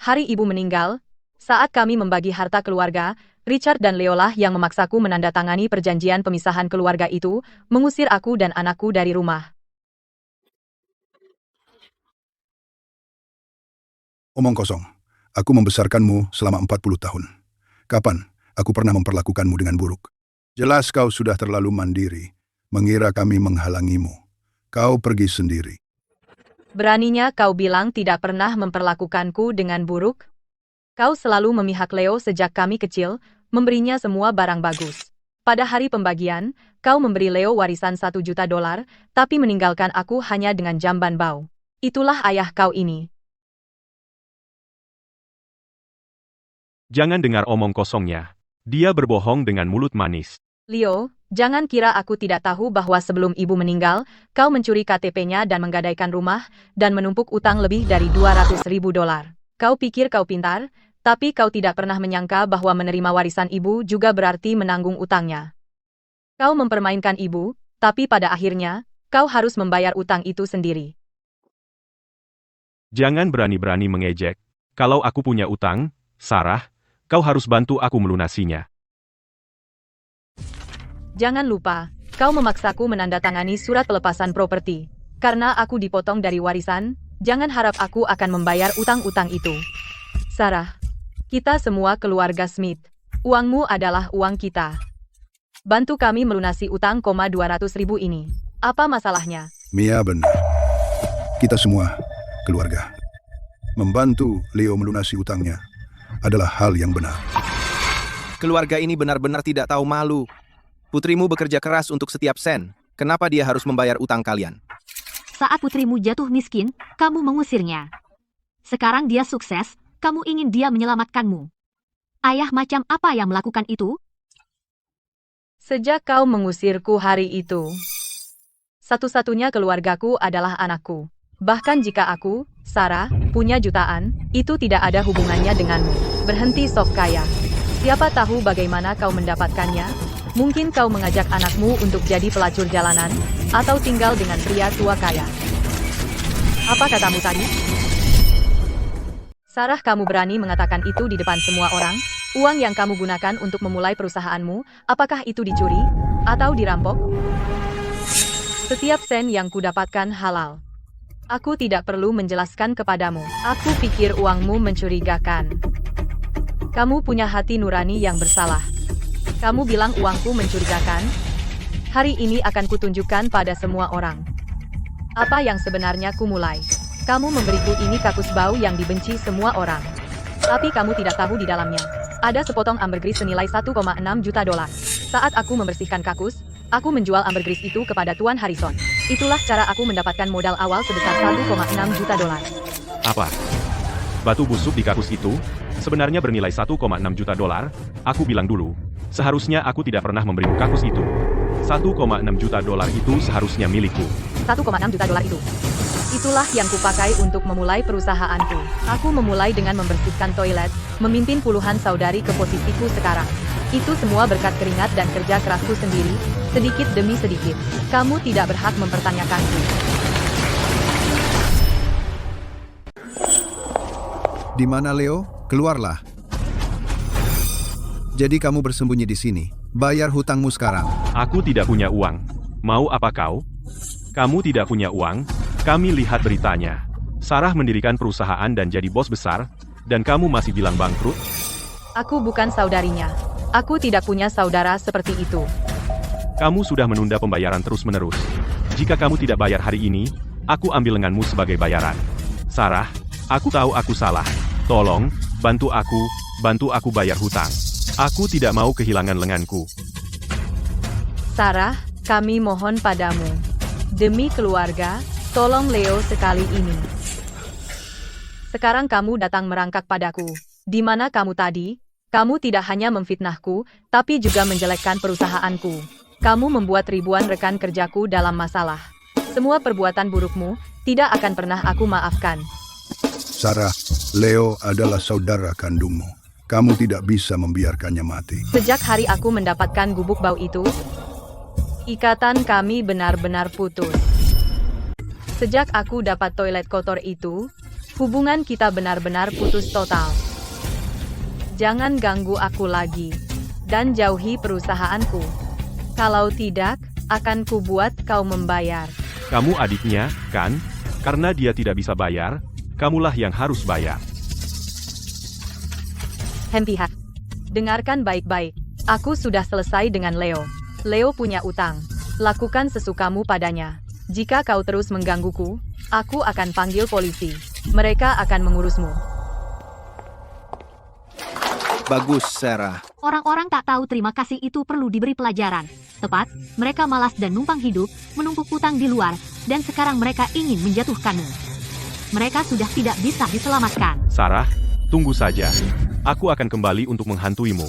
Hari ibu meninggal, saat kami membagi harta keluarga, Richard dan Leolah yang memaksaku menandatangani perjanjian pemisahan keluarga itu, mengusir aku dan anakku dari rumah. Omong kosong. Aku membesarkanmu selama 40 tahun. Kapan aku pernah memperlakukanmu dengan buruk? Jelas kau sudah terlalu mandiri, mengira kami menghalangimu. Kau pergi sendiri. Beraninya kau bilang tidak pernah memperlakukanku dengan buruk? Kau selalu memihak Leo sejak kami kecil, memberinya semua barang bagus. Pada hari pembagian, kau memberi Leo warisan $1 juta, tapi meninggalkan aku hanya dengan jamban bau. Itulah ayah kau ini. Jangan dengar omong kosongnya. Dia berbohong dengan mulut manis. Leo, jangan kira aku tidak tahu bahwa sebelum ibu meninggal, kau mencuri KTP-nya dan menggadaikan rumah, dan menumpuk utang lebih dari $200.000. Kau pikir kau pintar, tapi kau tidak pernah menyangka bahwa menerima warisan ibu juga berarti menanggung utangnya. Kau mempermainkan ibu, tapi pada akhirnya, kau harus membayar utang itu sendiri. Jangan berani-berani mengejek. Kalau aku punya utang, Sarah, kau harus bantu aku melunasinya. Jangan lupa, kau memaksaku menandatangani surat pelepasan properti. Karena aku dipotong dari warisan, jangan harap aku akan membayar utang-utang itu. Sarah, kita semua keluarga Smith. Uangmu adalah uang kita. Bantu kami melunasi utang $200.000 ini. Apa masalahnya? Mia benar. Kita semua keluarga. Membantu Leo melunasi utangnya adalah hal yang benar. Keluarga ini benar-benar tidak tahu malu. Putrimu bekerja keras untuk setiap sen. Kenapa dia harus membayar utang kalian? Saat putrimu jatuh miskin, kamu mengusirnya. Sekarang dia sukses, kamu ingin dia menyelamatkanmu. Ayah macam apa yang melakukan itu? Sejak kau mengusirku hari itu, satu-satunya keluargaku adalah anakku. Bahkan jika aku, Sarah, punya jutaan, itu tidak ada hubungannya denganmu. Berhenti sok kaya. Siapa tahu bagaimana kau mendapatkannya? Mungkin kau mengajak anakmu untuk jadi pelacur jalanan, atau tinggal dengan pria tua kaya. Apa katamu tadi? Sarah, kamu berani mengatakan itu di depan semua orang? Uang yang kamu gunakan untuk memulai perusahaanmu, apakah itu dicuri? Atau dirampok? Setiap sen yang kudapatkan halal. Aku tidak perlu menjelaskan kepadamu. Aku pikir uangmu mencurigakan. Kamu punya hati nurani yang bersalah. Kamu bilang uangku mencurigakan? Hari ini akan kutunjukkan pada semua orang. Apa yang sebenarnya kumulai. Kamu memberiku ini kakus bau yang dibenci semua orang. Tapi kamu tidak tahu di dalamnya. Ada sepotong ambergris senilai $1,6 juta. Saat aku membersihkan kakus, aku menjual ambergris itu kepada Tuan Harrison. Itulah cara aku mendapatkan modal awal sebesar $1,6 juta. Apa? Batu busuk di kakus itu? Sebenarnya bernilai $1,6 juta. Aku bilang dulu. Seharusnya aku tidak pernah memberimu kakus itu. $1,6 juta itu seharusnya milikku. $1,6 juta itu. Itulah yang kupakai untuk memulai perusahaanku. Aku memulai dengan membersihkan toilet, memimpin puluhan saudari ke posisiku sekarang. Itu semua berkat keringat dan kerja kerasku sendiri, sedikit demi sedikit. Kamu tidak berhak mempertanyakanku. Di mana Leo? Keluarlah. Jadi kamu bersembunyi di sini. Bayar hutangmu sekarang. Aku tidak punya uang. Mau apa kau? Kamu tidak punya uang? Kami lihat beritanya. Sarah mendirikan perusahaan dan jadi bos besar, dan kamu masih bilang bangkrut? Aku bukan saudarinya. Aku tidak punya saudara seperti itu. Kamu sudah menunda pembayaran terus-menerus. Jika kamu tidak bayar hari ini, aku ambil lenganmu sebagai bayaran. Sarah, aku tahu aku salah. Tolong, bantu aku bayar hutang. Aku tidak mau kehilangan lenganku. Sarah, kami mohon padamu. Demi keluarga, tolong Leo sekali ini. Sekarang kamu datang merangkak padaku. Di mana kamu tadi? Kamu tidak hanya memfitnahku, tapi juga menjelekkan perusahaanku. Kamu membuat ribuan rekan kerjaku dalam masalah. Semua perbuatan burukmu tidak akan pernah aku maafkan. Sarah, Leo adalah saudara kandungmu. Kamu tidak bisa membiarkannya mati. Sejak hari aku mendapatkan gubuk bau itu, ikatan kami benar-benar putus. Sejak aku dapat toilet kotor itu, hubungan kita benar-benar putus total. Jangan ganggu aku lagi, dan jauhi perusahaanku. Kalau tidak, akan kubuat kau membayar. Kamu adiknya, kan? Karena dia tidak bisa bayar, kamulah yang harus bayar. Hempihak. Dengarkan baik-baik. Aku sudah selesai dengan Leo. Leo punya utang. Lakukan sesukamu padanya. Jika kau terus menggangguku, aku akan panggil polisi. Mereka akan mengurusmu. Bagus, Sarah. Orang-orang tak tahu terima kasih itu perlu diberi pelajaran. Tepat, mereka malas dan numpang hidup, menumpuk hutang di luar, dan sekarang mereka ingin menjatuhkanmu. Mereka sudah tidak bisa diselamatkan. Sarah, tunggu saja. Aku akan kembali untuk menghantuimu.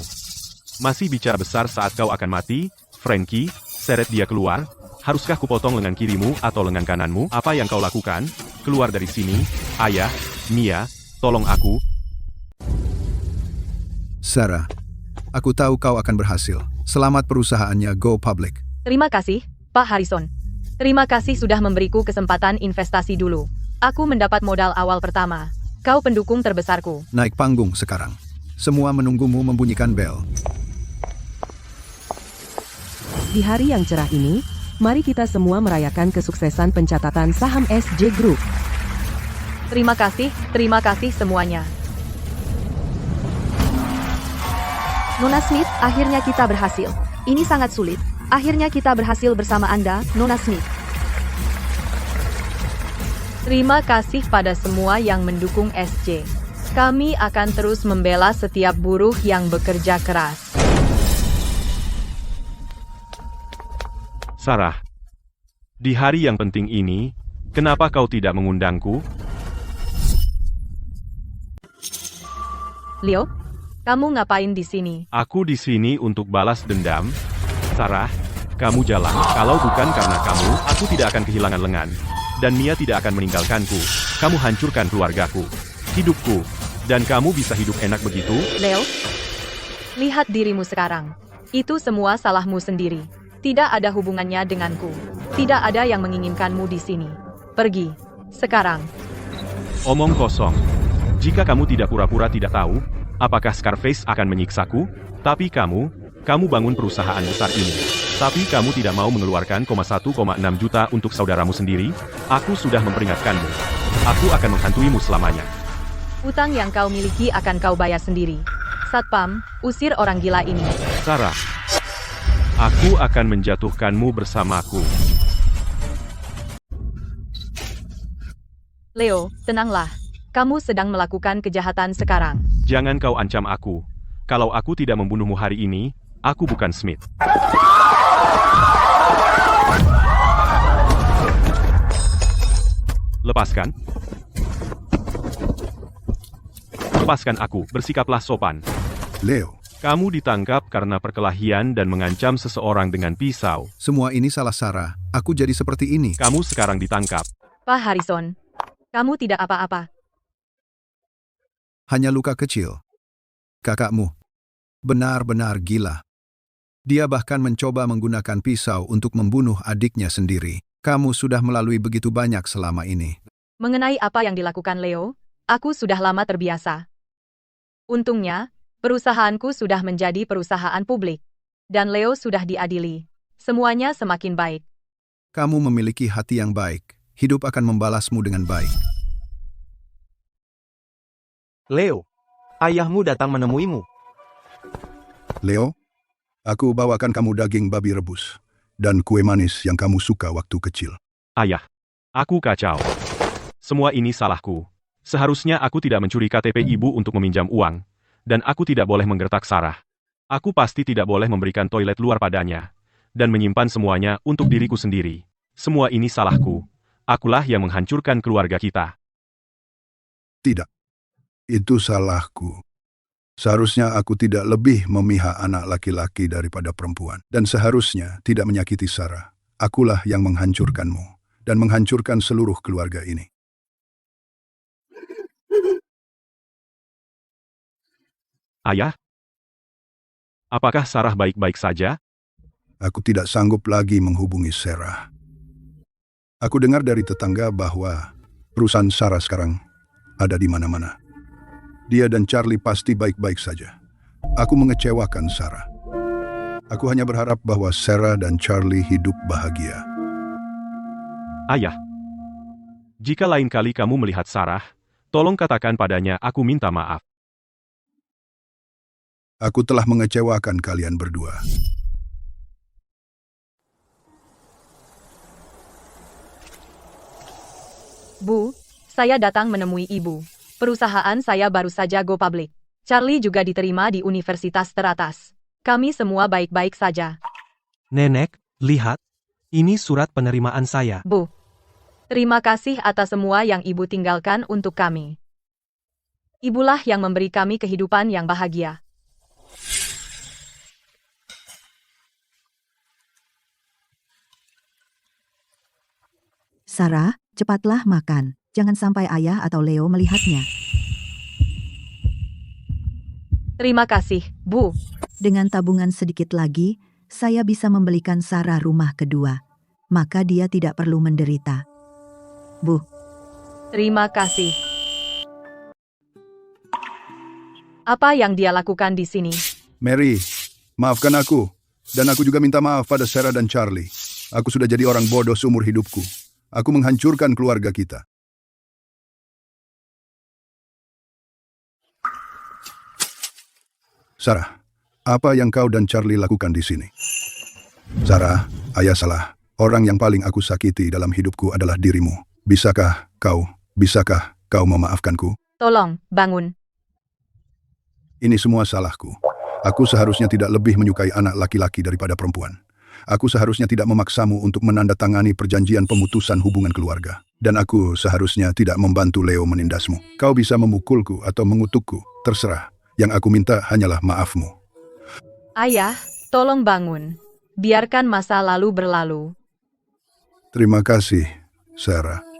Masih bicara besar saat kau akan mati, Frankie, seret dia keluar. Haruskah kupotong lengan kirimu atau lengan kananmu? Apa yang kau lakukan? Keluar dari sini. Ayah, Mia, tolong aku. Sarah, aku tahu kau akan berhasil. Selamat perusahaannya go public. Terima kasih, Pak Harrison. Terima kasih sudah memberiku kesempatan investasi dulu. Aku mendapat modal awal pertama. Kau pendukung terbesarku. Naik panggung sekarang. Semua menunggumu membunyikan bel. Di hari yang cerah ini, mari kita semua merayakan kesuksesan pencatatan saham SJ Group. Terima kasih semuanya. Nona Smith, akhirnya kita berhasil. Ini sangat sulit. Akhirnya kita berhasil bersama Anda, Nona Smith. Terima kasih pada semua yang mendukung SJ. Kami akan terus membela setiap buruh yang bekerja keras. Sarah, di hari yang penting ini, kenapa kau tidak mengundangku? Leo, kamu ngapain di sini? Aku di sini untuk balas dendam. Sarah, kamu jalan. Kalau bukan karena kamu, aku tidak akan kehilangan lengan. Dan Mia tidak akan meninggalkanku. Kamu hancurkan keluargaku, hidupku, dan kamu bisa hidup enak begitu? Leo, lihat dirimu sekarang. Itu semua salahmu sendiri. Tidak ada hubungannya denganku. Tidak ada yang menginginkanmu di sini. Pergi. Sekarang. Omong kosong. Jika kamu tidak pura-pura tidak tahu, apakah Scarface akan menyiksaku? Tapi kamu bangun perusahaan besar ini. Tapi kamu tidak mau mengeluarkan 1,6 juta untuk saudaramu sendiri? Aku sudah memperingatkanmu. Aku akan menghantuimu selamanya. Utang yang kau miliki akan kau bayar sendiri. Satpam, usir orang gila ini. Sarah, aku akan menjatuhkanmu bersamaku. Leo, tenanglah. Kamu sedang melakukan kejahatan sekarang. Jangan kau ancam aku. Kalau aku tidak membunuhmu hari ini, aku bukan Smith. Lepaskan. Lepaskan aku, bersikaplah sopan. Leo. Kamu ditangkap karena perkelahian dan mengancam seseorang dengan pisau. Semua ini salah Sarah. Aku jadi seperti ini. Kamu sekarang ditangkap. Pak Harrison, kamu tidak apa-apa. Hanya luka kecil. Kakakmu benar-benar gila. Dia bahkan mencoba menggunakan pisau untuk membunuh adiknya sendiri. Kamu sudah melalui begitu banyak selama ini. Mengenai apa yang dilakukan Leo, aku sudah lama terbiasa. Untungnya, perusahaanku sudah menjadi perusahaan publik. Dan Leo sudah diadili. Semuanya semakin baik. Kamu memiliki hati yang baik. Hidup akan membalasmu dengan baik. Leo, ayahmu datang menemuimu. Leo, aku bawakan kamu daging babi rebus dan kue manis yang kamu suka waktu kecil. Ayah, aku kacau. Semua ini salahku. Seharusnya aku tidak mencuri KTP ibu untuk meminjam uang, dan aku tidak boleh menggertak Sarah. Aku pasti tidak boleh memberikan toilet luar padanya, dan menyimpan semuanya untuk diriku sendiri. Semua ini salahku. Akulah yang menghancurkan keluarga kita. Tidak. Itu salahku. Seharusnya aku tidak lebih memihak anak laki-laki daripada perempuan. Dan seharusnya tidak menyakiti Sarah. Akulah yang menghancurkanmu dan menghancurkan seluruh keluarga ini. Ayah? Apakah Sarah baik-baik saja? Aku tidak sanggup lagi menghubungi Sarah. Aku dengar dari tetangga bahwa perusahaan Sarah sekarang ada di mana-mana. Dia dan Charlie pasti baik-baik saja. Aku mengecewakan Sarah. Aku hanya berharap bahwa Sarah dan Charlie hidup bahagia. Ayah, jika lain kali kamu melihat Sarah, tolong katakan padanya aku minta maaf. Aku telah mengecewakan kalian berdua. Bu, saya datang menemui ibu. Perusahaan saya baru saja go public. Charlie juga diterima di universitas teratas. Kami semua baik-baik saja. Nenek, lihat. Ini surat penerimaan saya. Bu, terima kasih atas semua yang ibu tinggalkan untuk kami. Ibulah yang memberi kami kehidupan yang bahagia. Sarah, cepatlah makan. Jangan sampai ayah atau Leo melihatnya. Terima kasih, Bu. Dengan tabungan sedikit lagi, saya bisa membelikan Sarah rumah kedua. Maka dia tidak perlu menderita. Bu. Terima kasih. Apa yang dia lakukan di sini? Mary, maafkan aku. Dan aku juga minta maaf pada Sarah dan Charlie. Aku sudah jadi orang bodoh seumur hidupku. Aku menghancurkan keluarga kita. Sarah, apa yang kau dan Charlie lakukan di sini? Sarah, ayah salah. Orang yang paling aku sakiti dalam hidupku adalah dirimu. Bisakah kau memaafkanku? Tolong, bangun. Ini semua salahku. Aku seharusnya tidak lebih menyukai anak laki-laki daripada perempuan. Aku seharusnya tidak memaksamu untuk menandatangani perjanjian pemutusan hubungan keluarga. Dan aku seharusnya tidak membantu Leo menindasmu. Kau bisa memukulku atau mengutukku, terserah. Yang aku minta hanyalah maafmu. Ayah, tolong bangun. Biarkan masa lalu berlalu. Terima kasih, Sarah.